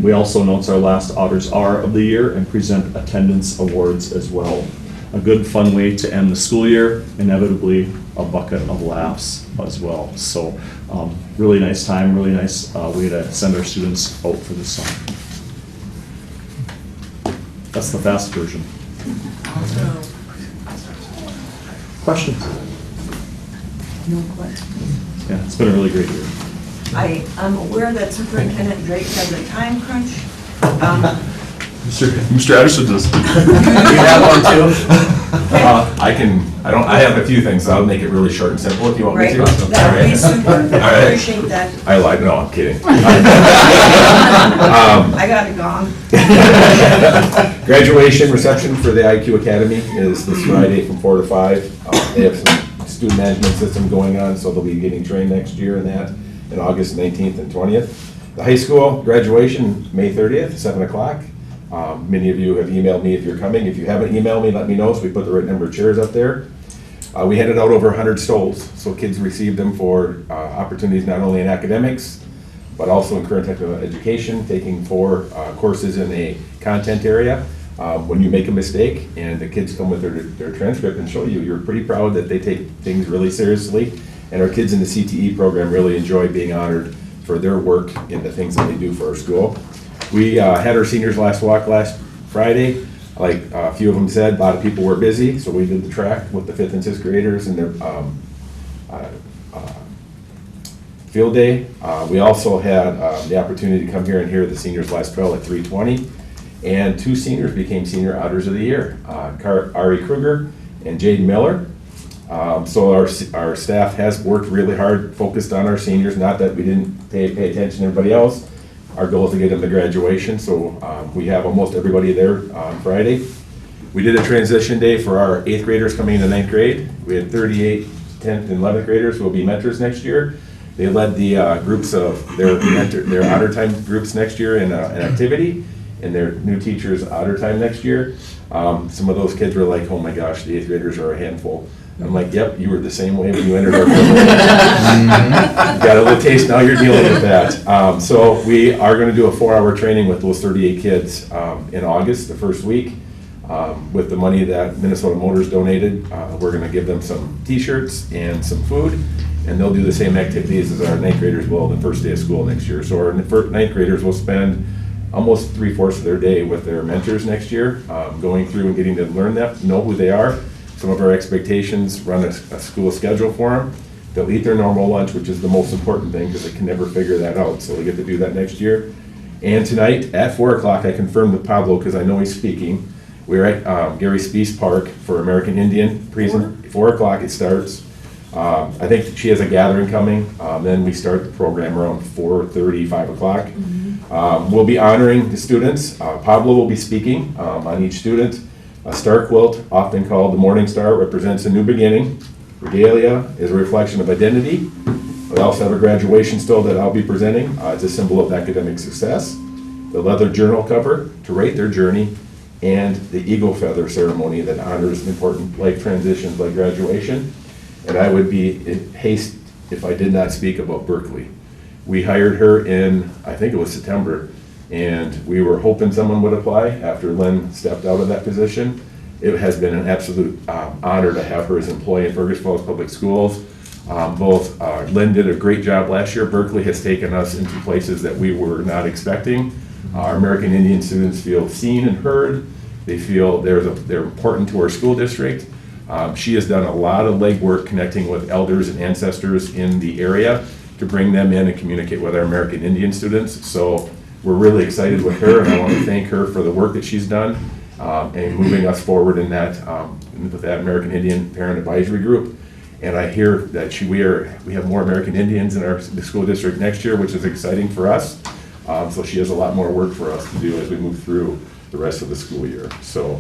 We also announce our last Otters R of the year and present attendance awards as well. A good fun way to end the school year, inevitably a bucket of laughs as well. So really nice time, really nice way to send our students out for the summer. That's the fast version. Questions? No questions. Yeah, it's been a really great year. I'm aware that Superintendent Drake has a time crunch. Mr. Anderson does. You have one too? I have a few things, so I'll make it really short and simple if you want me to. That would be super. All right. Appreciate that. I lied, no, I'm kidding. I got a gong. Graduation reception for the IQ Academy is this Friday from 4 to 5. They have some student management system going on, so they'll be getting trained next year in that, in August 19th and 20th. The high school graduation, May 30th, 7 o'clock. Many of you have emailed me if you're coming. If you haven't emailed me, let me know so we put the right number of chairs up there. We handed out over 100 stoles, so kids received them for opportunities not only in academics, but also in current technical education, taking 4 courses in a content area. When you make a mistake and the kids come with their transcript and show you, you're pretty proud that they take things really seriously. And our kids in the CTE program really enjoy being honored for their work in the things that they do for our school. We had our seniors last walk last Friday. Like a few of them said, a lot of people were busy, so we did the track with the 5th and 6th graders and their field day. We also had the opportunity to come here and hear the seniors last trail at 3:20. And 2 seniors became Senior Otters of the Year, Ari Kruger and Jaden Miller. So our staff has worked really hard, focused on our seniors, not that we didn't pay attention to everybody else. Our goal is to get them to graduation, so we have almost everybody there on Friday. We did a transition day for our 8th graders coming into 9th grade. We had 38 10th and 11th graders who will be mentors next year. They led the groups of their Otter Time groups next year in an activity, and their new teachers Otter Time next year. Some of those kids were like, oh my gosh, the 8th graders are a handful. I'm like, yep, you were the same way when you entered our program. Got a little taste, now you're dealing with that. So we are going to do a 4-hour training with those 38 kids in August, the first week. With the money that Minnesota Motors donated, we're going to give them some t-shirts and some food, and they'll do the same activities as our 9th graders will the first day of school next year. So our 9th graders will spend almost 3/4 of their day with their mentors next year, going through and getting to learn them, know who they are. Some of our expectations, run a school schedule for them. They'll eat their normal lunch, which is the most important thing because they can never figure that out. So they get to do that next year. And tonight at 4 o'clock, I confirmed with Pablo because I know he's speaking. We're at Gary Spees Park for American Indian present. 4 o'clock it starts. I think she has a gathering coming. Then we start the program around 4:30, 5 o'clock. We'll be honoring the students. Pablo will be speaking on each student. A star quilt, often called the Morning Star, represents a new beginning. Regalia is a reflection of identity. We also have a graduation stole that I'll be presenting. It's a symbol of academic success. The leather journal cover to rate their journey, and the eagle feather ceremony that honors important life transitions like graduation. And I would be in haste if I did not speak about Berkeley. We hired her in, I think it was September, and we were hoping someone would apply after Lynn stepped out of that position. It has been an absolute honor to have her as employee in Fergus Falls Public Schools. Lynn did a great job last year. Berkeley has taken us into places that we were not expecting. Our American Indian students feel seen and heard. They feel they're important to our school district. She has done a lot of legwork connecting with elders and ancestors in the area to bring them in and communicate with our American Indian students. So we're really excited with her, and I want to thank her for the work that she's done and moving us forward in that with that American Indian Parent Advisory Group. And I hear that we have more American Indians in the school district next year, which is exciting for us. So she has a lot more work for us to do as we move through the rest of the school year. So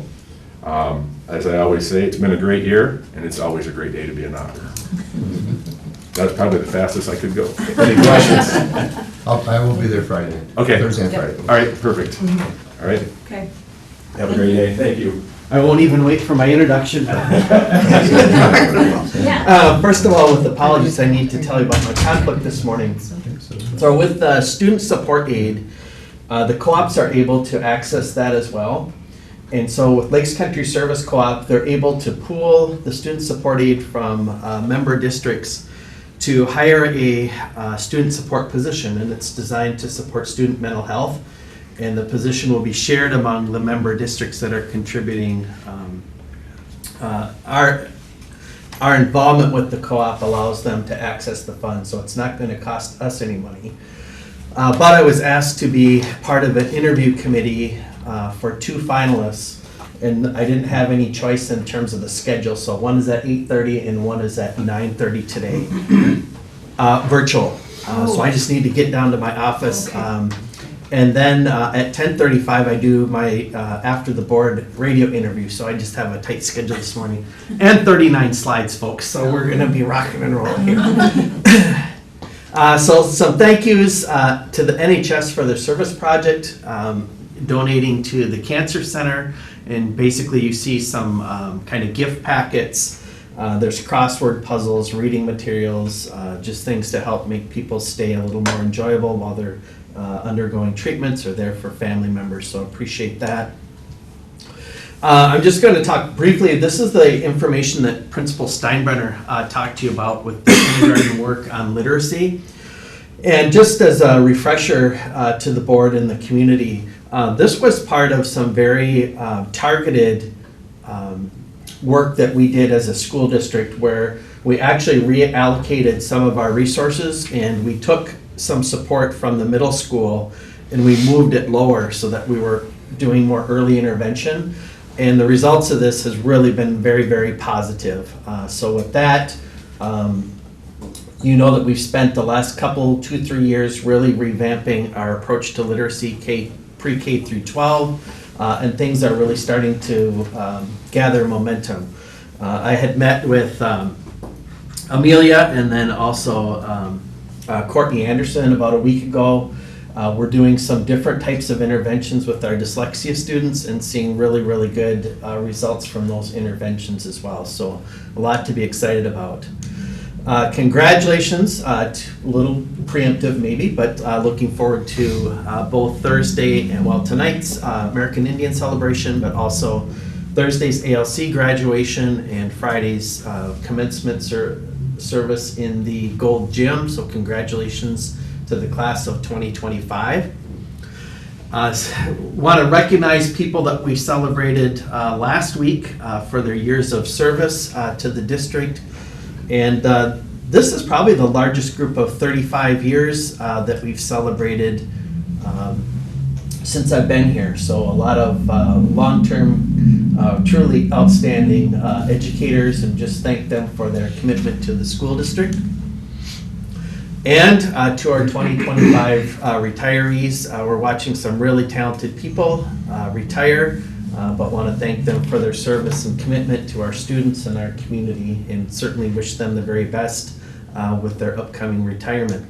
as I always say, it's been a great year, and it's always a great day to be an author. That's probably the fastest I could go. Any questions? I will be there Friday. Okay. Thursday and Friday. All right, perfect. All right. Okay. Have a great day. Thank you. I won't even wait for my introduction. First of all, with apologies, I need to tell you about my conflict this morning. So with the student support aid, the co-ops are able to access that as well. And so with Lakes Country Service Co-op, they're able to pool the student support aid from member districts to hire a student support position, and it's designed to support student mental health. And the position will be shared among the member districts that are contributing. Our involvement with the co-op allows them to access the funds, so it's not going to cost us any money. But I was asked to be part of an interview committee for 2 finalists, and I didn't have any choice in terms of the schedule, so one is at 8:30 and one is at 9:30 today, virtual. So I just need to get down to my office. And then at 10:35, I do my after the board radio interview. So I just have a tight schedule this morning. And 39 slides, folks. So we're going to be rocking and rolling here. So some thank yous to the NHS for their service project, donating to the Cancer Center. And basically you see some kind of gift packets. There's crossword puzzles, reading materials, just things to help make people stay a little more enjoyable while they're undergoing treatments or there for family members, so appreciate that. I'm just going to talk briefly. This is the information that Principal Steinbrenner talked to you about with the kindergarten work on literacy. And just as a refresher to the board and the community, this was part of some very targeted work that we did as a school district, where we actually reallocated some of our resources, and we took some support from the middle school and we moved it lower so that we were doing more early intervention. And the results of this has really been very, very positive. So with that, you know that we've spent the last 2-3 years really revamping our approach to literacy, pre-K through 12, and things are really starting to gather momentum. I had met with Amelia and then also Courtney Anderson about a week ago. We're doing some different types of interventions with our dyslexia students and seeing really, really good results from those interventions as well. So a lot to be excited about. Congratulations, a little preemptive maybe, but looking forward to both Thursday and, well, tonight's American Indian celebration, but also Thursday's ALC graduation and Friday's commencement service in the Gold Gym. So congratulations to the class of 2025. Want to recognize people that we celebrated last week for their years of service to the district. And this is probably the largest group of 35 years that we've celebrated since I've been here. So a lot of long-term truly outstanding educators, and just thank them for their commitment to the school district. And to our 2025 retirees, we're watching some really talented people retire, but want to thank them for their service and commitment to our students and our community, and certainly wish them the very best with their upcoming retirement.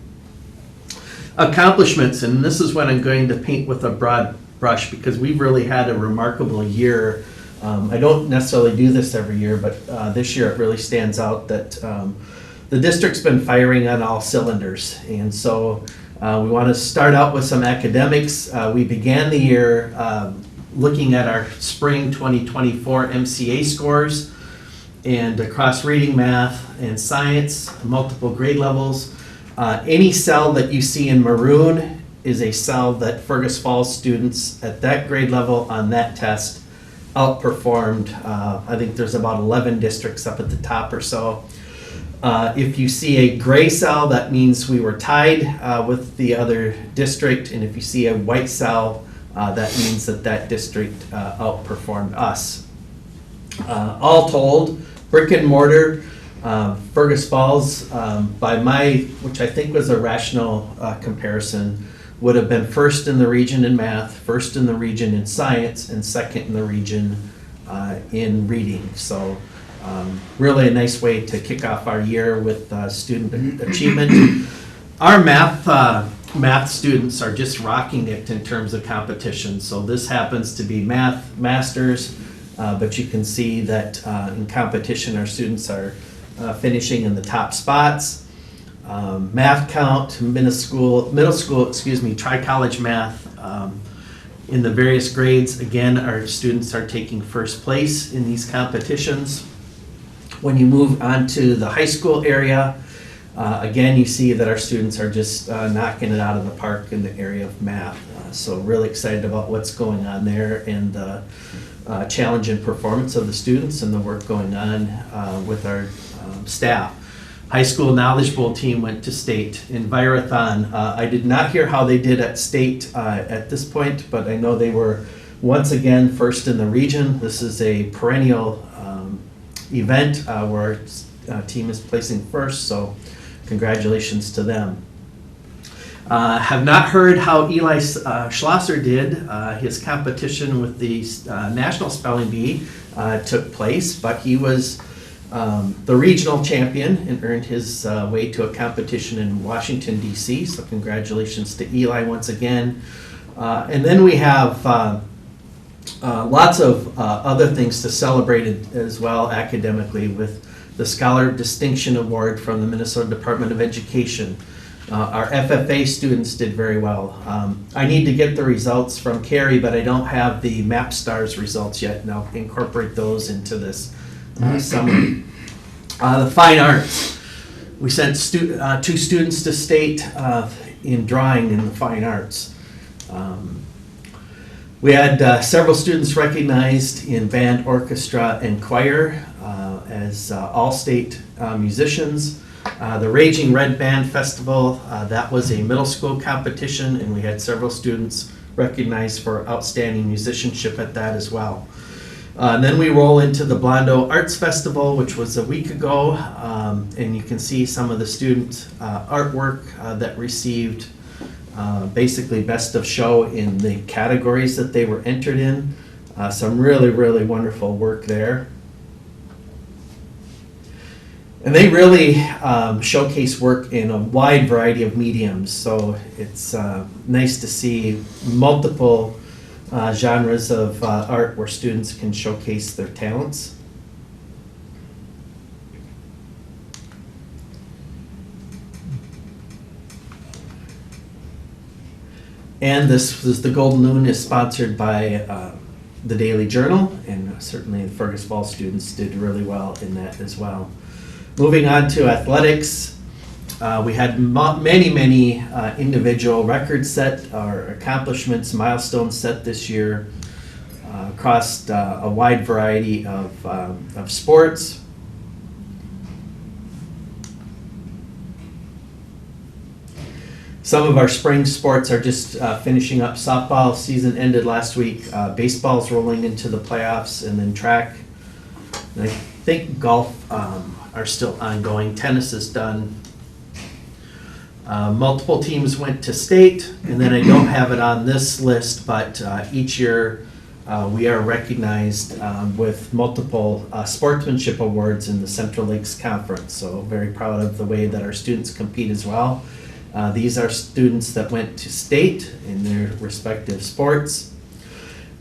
Accomplishments, and this is what I'm going to paint with a broad brush, because we've really had a remarkable year. I don't necessarily do this every year, but this year it really stands out that the district's been firing on all cylinders. And so we want to start out with some academics. We began the year looking at our spring 2024 MCA scores, and across reading, math, and science, multiple grade levels. Any cell that you see in maroon is a cell that Fergus Falls students at that grade level on that test outperformed. I think there's about 11 districts up at the top or so. If you see a gray cell, that means we were tied with the other district, and if you see a white cell, that means that that district outperformed us. All told, brick and mortar, Fergus Falls, by my, which I think was a rational comparison, would have been first in the region in math, first in the region in science, and second in the region in reading. So really a nice way to kick off our year with student achievement. Our math students are just rocking it in terms of competition. So this happens to be math masters, but you can see that in competition our students are finishing in the top spots. Math count, middle school, tri-college math, in the various grades, again, our students are taking first place in these competitions. When you move on to the high school area, again, you see that our students are just knocking it out of the park in the area of math. So really excited about what's going on there, and the challenge and performance of the students, and the work going on with our staff. High school Knowledge Bowl team went to state. Envirothon, I did not hear how they did at state at this point, but I know they were once again first in the region. This is a perennial event where our team is placing first, so congratulations to them. Have not heard how Eli Schlosser did. His competition with the National Spelling Bee took place, but he was the regional champion and earned his way to a competition in Washington, D.C. So congratulations to Eli once again. And then we have lots of other things to celebrate as well academically, with the Scholar of Distinction Award from the Minnesota Department of Education. Our FFA students did very well. I need to get the results from Carrie, but I don't have the MapStars results yet, and I'll incorporate those into this summary. The fine arts. We sent two students to state in drawing in the fine arts. We had several students recognized in band, orchestra, and choir as all-state musicians. The Raging Red Band Festival, that was a middle school competition, and we had several students recognized for outstanding musicianship at that as well. And then we roll into the Blondo Arts Festival, which was a week ago, and you can see some of the student artwork that received basically best of show in the categories that they were entered in. Some really, really wonderful work there. And they really showcase work in a wide variety of mediums, so it's nice to see multiple genres of art where students can showcase their talents. And this is the Golden Loon is sponsored by the Daily Journal, and certainly the Fergus Falls students did really well in that as well. Moving on to athletics, we had many individual records set, or accomplishments, milestones set this year across a wide variety of sports. Some of our spring sports are just finishing up. Softball season ended last week. Baseball's rolling into the playoffs, and then track. And I think golf are still ongoing. Tennis is done. Multiple teams went to state, and then I don't have it on this list, but each year we are recognized with multiple sportsmanship awards in the Central Lakes Conference. So very proud of the way that our students compete as well. These are students that went to state in their respective sports.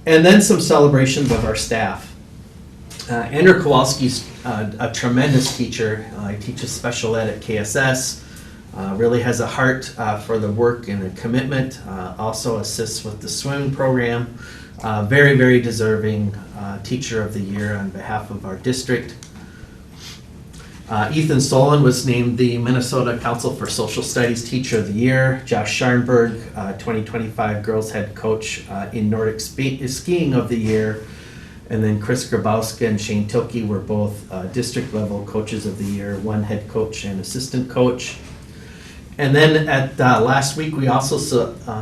And then some celebrations of our staff. Andrew Kowalski's a tremendous teacher. He teaches special ed at KSS. Really has a heart for the work and the commitment. Also assists with the swimming program. Very, very deserving Teacher of the Year on behalf of our district. Ethan Solon was named the Minnesota Council for Social Studies Teacher of the Year. Josh Scharnberg, 2025 Girls Head Coach in Nordic Skiing of the Year. And then Chris Grabowska and Shane Tilke were both district level coaches of the year, one head coach and assistant coach. And then at last week, we also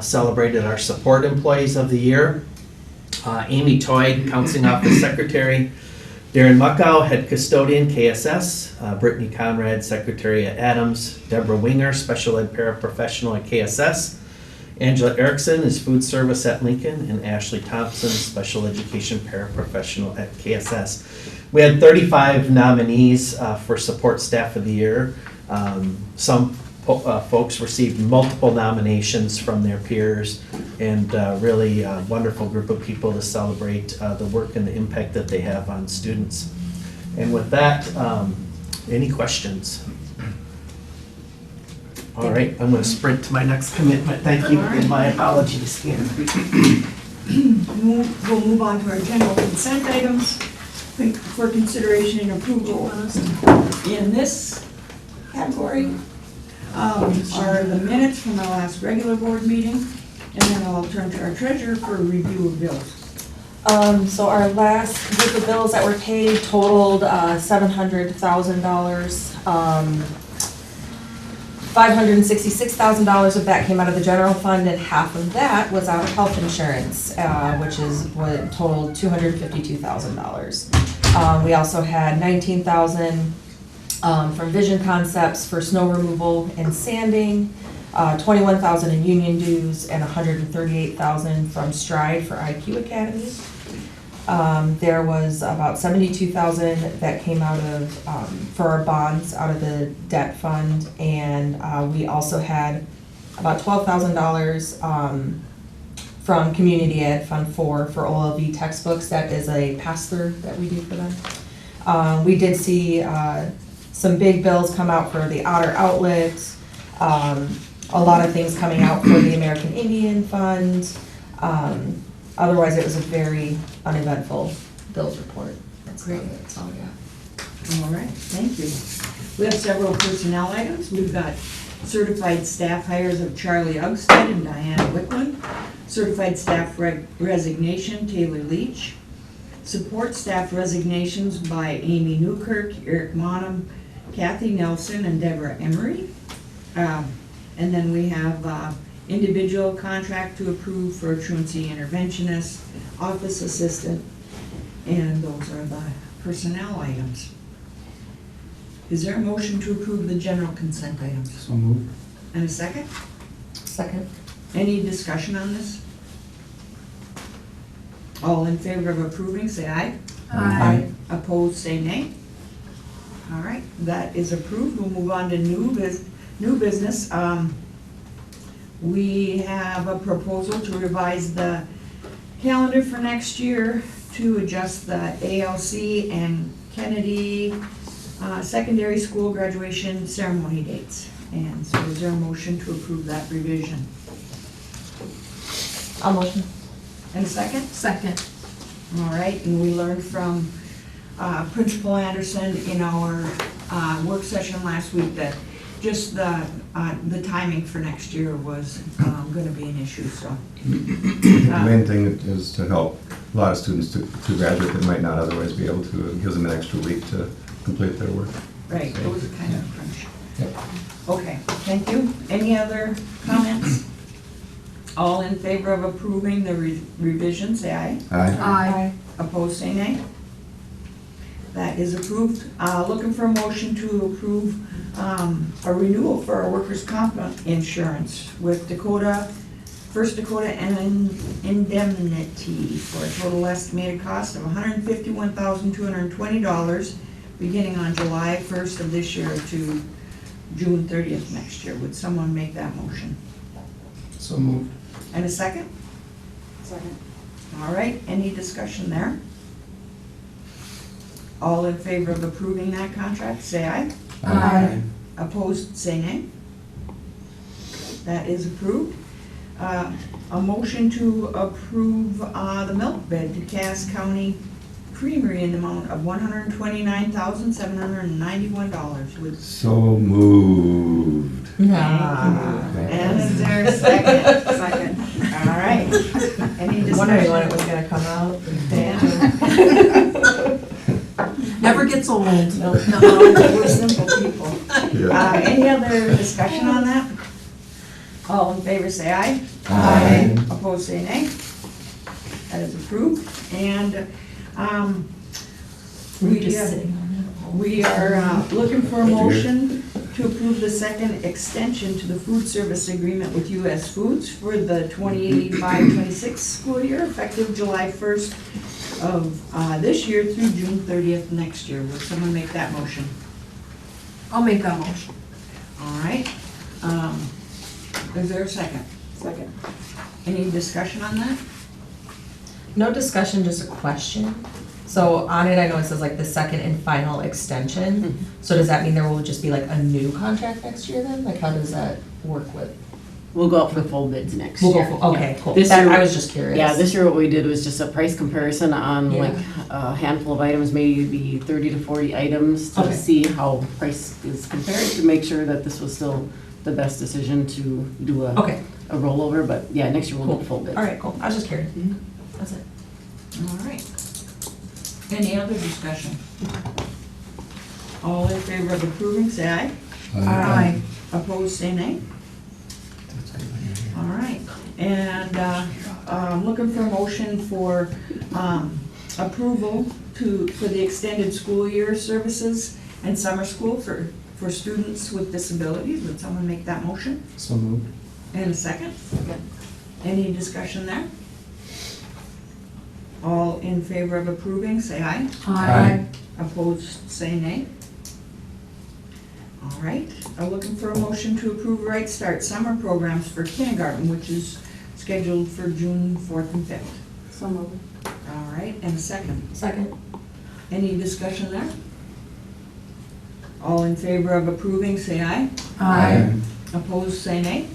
celebrated our support employees of the year. Amy Toyd, Counseling Office Secretary. Darren Muckow, Head Custodian, KSS. Brittany Conrad, Secretary at Adams. Deborah Winger, Special Ed Paraprofessional at KSS. Angela Erickson is Food Service at Lincoln. And Ashley Thompson, Special Education Paraprofessional at KSS. We had 35 nominees for Support Staff of the Year. Some folks received multiple nominations from their peers, and really a wonderful group of people to celebrate the work and the impact that they have on students. And with that, any questions? All right, I'm going to sprint to my next commitment. Thank you, and my apologies again. We'll move on to our general consent items for consideration and approval. In this category are the minutes from our last regular board meeting, and then I'll turn to our treasurer for a review of bills. So our last group of bills that were paid totaled $700,000. $566,000 of that came out of the general fund, and half of that was out of health insurance, which is what totaled $252,000. We also had $19,000 from Vision Concepts for snow removal and sanding, $21,000 in union dues, and $138,000 from Stride for IQ Academy. There was about $72,000 that came out of, for our bonds out of the debt fund, and we also had about $12,000 from Community Ed Fund 4 for OLV textbooks. That is a pass-through that we do for them. We did see some big bills come out for the Otter Outlet, a lot of things coming out for the American Indian Fund. Otherwise, it was a very uneventful bills report. That's Great. That's all we got. All right, thank you. We have several personnel items. We've got certified staff hires of Charlie Ugstead and Diana Wickland, certified staff resignation, Taylor Leach, support staff resignations by Amy Newkirk, Eric Monham, Kathy Nelson, and Deborah Emery. And then we have individual contract to approve for a truancy interventionist, office assistant, and those are the personnel items. Is there a motion to approve the general consent items? So moved. And a second? Second. Any discussion on this? All in favor of approving, say aye. Aye. Opposed, say nay. All right, that is approved. We'll move on to new business. We have a proposal to revise the calendar for next year to adjust the ALC and Kennedy secondary school graduation ceremony dates. And so is there a motion to approve that revision? I'll motion. And a second? Second. All right, and we learned from Principal Anderson in our work session last week that just the timing for next year was gonna be an issue, so. The main thing is to help a lot of students to graduate that might not otherwise be able to. It gives them an extra week to complete their work. Right, it was a kind of crunch. Yep. Okay, thank you. Any other comments? All in favor of approving the revision, say aye. Aye. Opposed, say nay. That is approved. Looking for a motion to approve a renewal for our workers' comp insurance with First Dakota Indemnity for a total estimated cost of $151,220 beginning on July 1st of this year to June 30th next year. Would someone make that motion? So moved. And a second? Second. All right, any discussion there? All in favor of approving that contract, say aye. Aye. Opposed, say nay. That is approved. A motion to approve the milk bid to Cass County Creamery in the amount of $129,791. Would So moved. And is there a second? Second. All right. Any Wondering when it was discussion? gonna come out. Never gets old. No, we're simple people. Yeah. Any other discussion on that? All in favor, say aye. Aye. Opposed, say nay. That is approved. And We're just sitting on we are looking for a motion to approve the second extension to the food service agreement with US Foods for the 2025-26 school year, effective July 1st of this year through June 30th next year. Would someone make that motion? I'll make that motion. All right. Is there a second? Second. Any discussion on that? No discussion, just a question. So on it, I know it says like the second and final extension. So does that mean there will just be like a new contract next year then? Like how does that work with? We'll go out for full bids next We'll year. go for, okay, cool. This That- year- I was just curious. Yeah, this year what we did was just a price comparison on Yeah. like a handful of items, maybe 30 to 40 items to Okay. see how price is compared, to make sure that this was still the best decision to do a Okay, rollover, but yeah, next year we'll cool. go full bids. All right, cool. I was just curious. That's it. All right. Any other discussion? All in favor of approving, say aye. Aye. Opposed, say nay. All right. And I'm looking for a motion for approval for the extended school year services and summer school for students with disabilities. Would someone make that motion? So moved. And a second? Any discussion there? All in favor of approving, say aye. Aye. Opposed, say nay. All right, I'm looking for a motion to approve Right Start summer programs for kindergarten, which is scheduled for June 4th and 5th. So moved. All right, and a second. Second. Any discussion there? All in favor of approving, say aye. Aye. Opposed, say nay.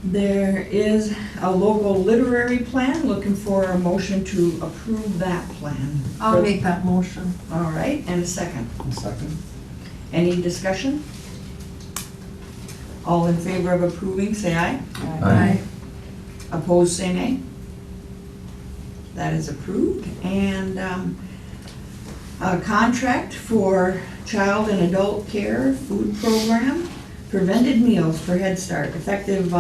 There is a local literary plan, looking for a motion to approve that plan. I'll make that motion. All right, and a second. Second. Any discussion? All in favor of approving, say aye. Aye. Opposed, say nay. That is approved. And a contract for child and adult care food program, prevented meals for Head Start, effective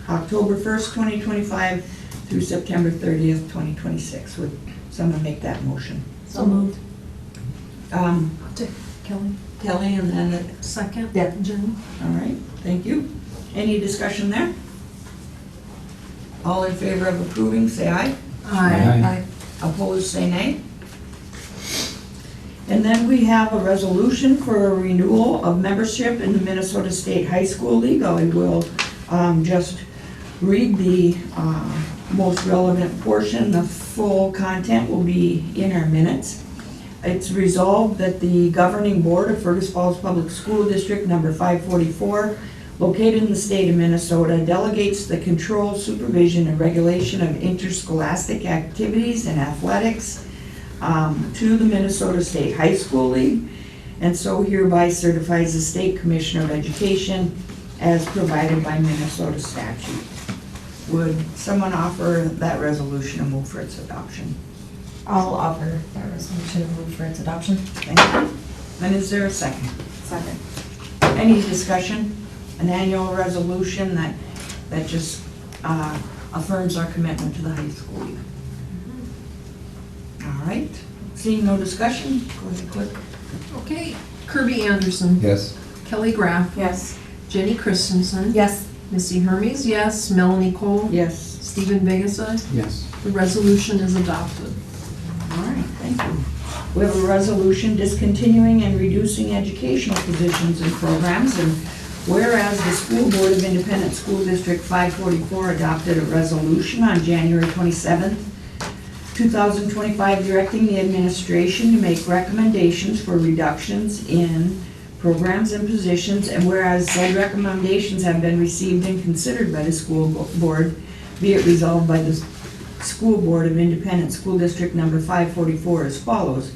October 1st, 2025 through September 30th, 2026. Would someone make that motion? So moved. Kelly. Kelly, and then, Second. Yeah. Jen. all right, thank you. Any discussion there? All in favor of approving, say aye. Aye. Opposed, say nay. And then we have a resolution for a renewal of membership in the Minnesota State High School League. I will just read the most relevant portion. The full content will be in our minutes. It's resolved that the governing board of Fergus Falls Public School District number 544, located in the state of Minnesota, delegates the control, supervision, and regulation of interscholastic activities and athletics to the Minnesota State High School League, and so hereby certifies the State Commissioner of Education as provided by Minnesota statute. Would someone offer that resolution and move for its adoption? I'll offer that resolution and move for its adoption. Thank you. And is there a second? Second. Any discussion? an annual resolution that just affirms our commitment to the high school year. All right, seeing no discussion, go ahead, clerk. Okay, Kirby Anderson. Yes. Kelly Graff. Yes. Jenny Christensen. Yes. Missy Hermes, yes. Melanie Cole. Yes. Stephen Vigasa. Yes. The resolution is adopted. All right, thank you. We have a resolution discontinuing and reducing educational positions and programs, and whereas the School Board of Independent School District 544 adopted a resolution on January 27th, 2025, directing the administration to make recommendations for reductions in programs and positions, and whereas said recommendations have been received and considered by the school board, be it resolved by the School Board of Independent School District number 544 as follows,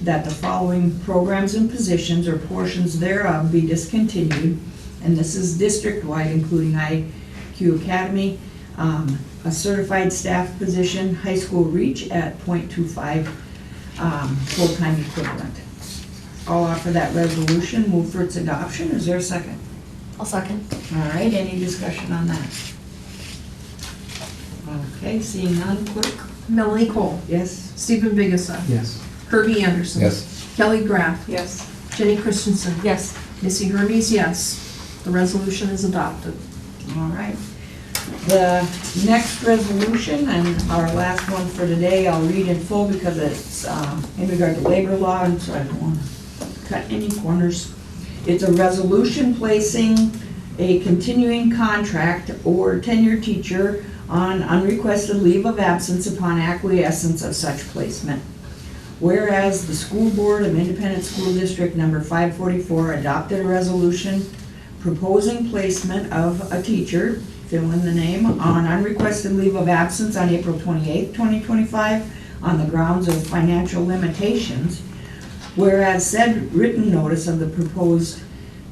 that the following programs and positions or portions thereof be discontinued, and this is district-wide, including IQ Academy, a certified staff position, high school reach at .25 full-time equivalent. I'll offer that resolution, move for its adoption. Is there a second? I'll second. All right, any discussion on that? Okay, seeing none, clerk? Melanie Cole. Yes? Stephen Vigasa. Yes. Kirby Anderson. Yes. Kelly Graff. Yes. Jenny Christensen. Yes. Missy Hermes, yes. The resolution is adopted. All right. The next resolution, and our last one for today, I'll read in full because it's in regard to labor law, and so I don't want to cut any corners. It's a resolution placing a continuing contract or tenured teacher on unrequested leave of absence upon acquiescence of such placement. Whereas the School Board of Independent School District number 544 adopted a resolution proposing placement of a teacher, fill in the name, on unrequested leave of absence on April 28, 2025, on the grounds of financial limitations. Whereas said written notice of the proposed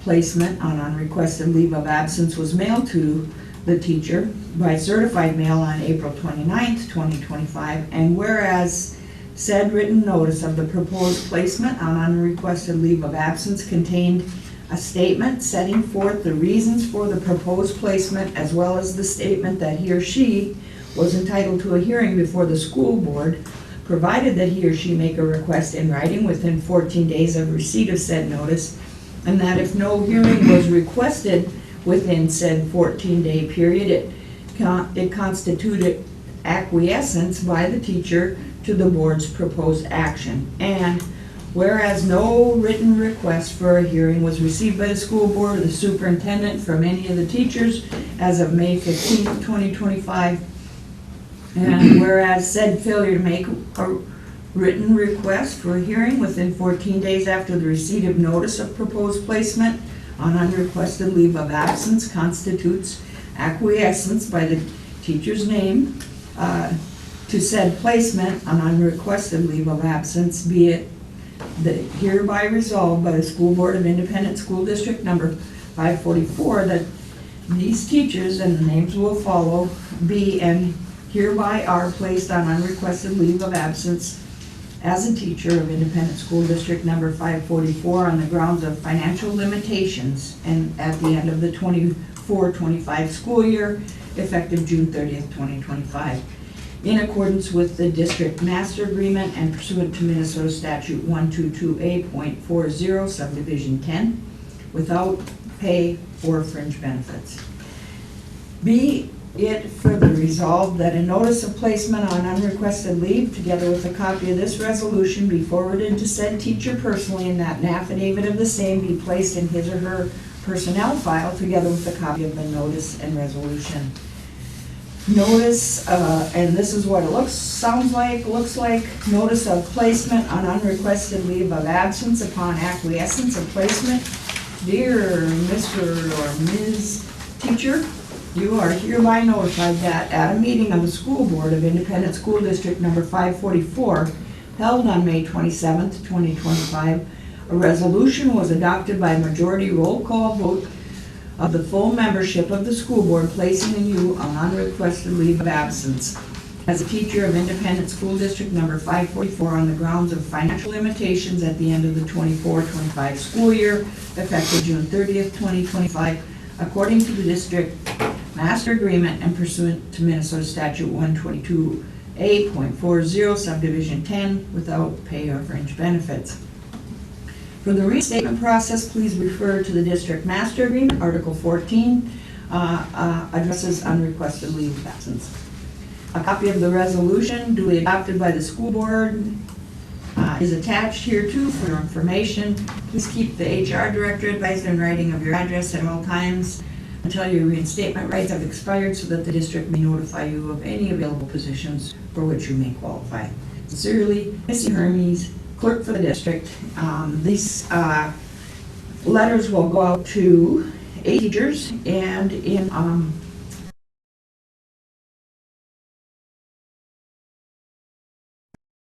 placement on unrequested leave of absence was mailed to the teacher by certified mail on April 29th, 2025, and whereas said written notice of the proposed placement on unrequested leave of absence contained a statement setting forth the reasons for the proposed placement, as well as the statement that he or she was entitled to a hearing before the school board, provided that he or she make a request in writing within 14 days of receipt of said notice, and that if no hearing was requested within said 14-day period, it constituted acquiescence by the teacher to the board's proposed action. And whereas no written request for a hearing was received by the school board or the superintendent from any of the teachers as of May 15, 2025, and whereas said failure to make a written request for a hearing within 14 days after the receipt of notice of proposed placement on unrequested leave of absence constitutes acquiescence by the teacher's name to said placement on unrequested leave of absence, be it hereby resolved by the School Board of Independent School District number 544 that these teachers, and the names will follow, be and hereby are placed on unrequested leave of absence as a teacher of Independent School District number 544 on the grounds of financial limitations and at the end of the 24-25 school year, effective June 30th, 2025. In accordance with the district master agreement and pursuant to Minnesota Statute 122A.40 subdivision 10, without pay or fringe benefits. Be it further resolved that a notice of placement on unrequested leave, together with a copy of this resolution, be forwarded to said teacher personally, and that an affidavit of the same be placed in his or her personnel file, together with a copy of the notice and resolution. Notice, and this is what it looks like, notice of placement on unrequested leave of absence upon acquiescence of placement. Dear Mr. or Ms. Teacher, you are hereby notified that at a meeting of the School Board of Independent School District number 544, held on May 27th, 2025, a resolution was adopted by a majority roll call vote of the full membership of the school board, placing you on unrequested leave of absence as a teacher of Independent School District number 544 on the grounds of financial limitations at the end of the 24-25 school year, effective June 30th, 2025, according to the district master agreement and pursuant to Minnesota Statute 122A.40 subdivision 10 without pay or fringe benefits. For the restatement process, please refer to the district master agreement, Article 14, addresses unrequested leave of absence. A copy of the resolution duly adopted by the school board is attached here too for your information. Please keep the HR director advised in writing of your address at all times until your reinstatement rights have expired so that the district may notify you of any available positions for which you may qualify. Sincerely, Missy Hermes, clerk for the district. These letters will go out to 8 teachers and in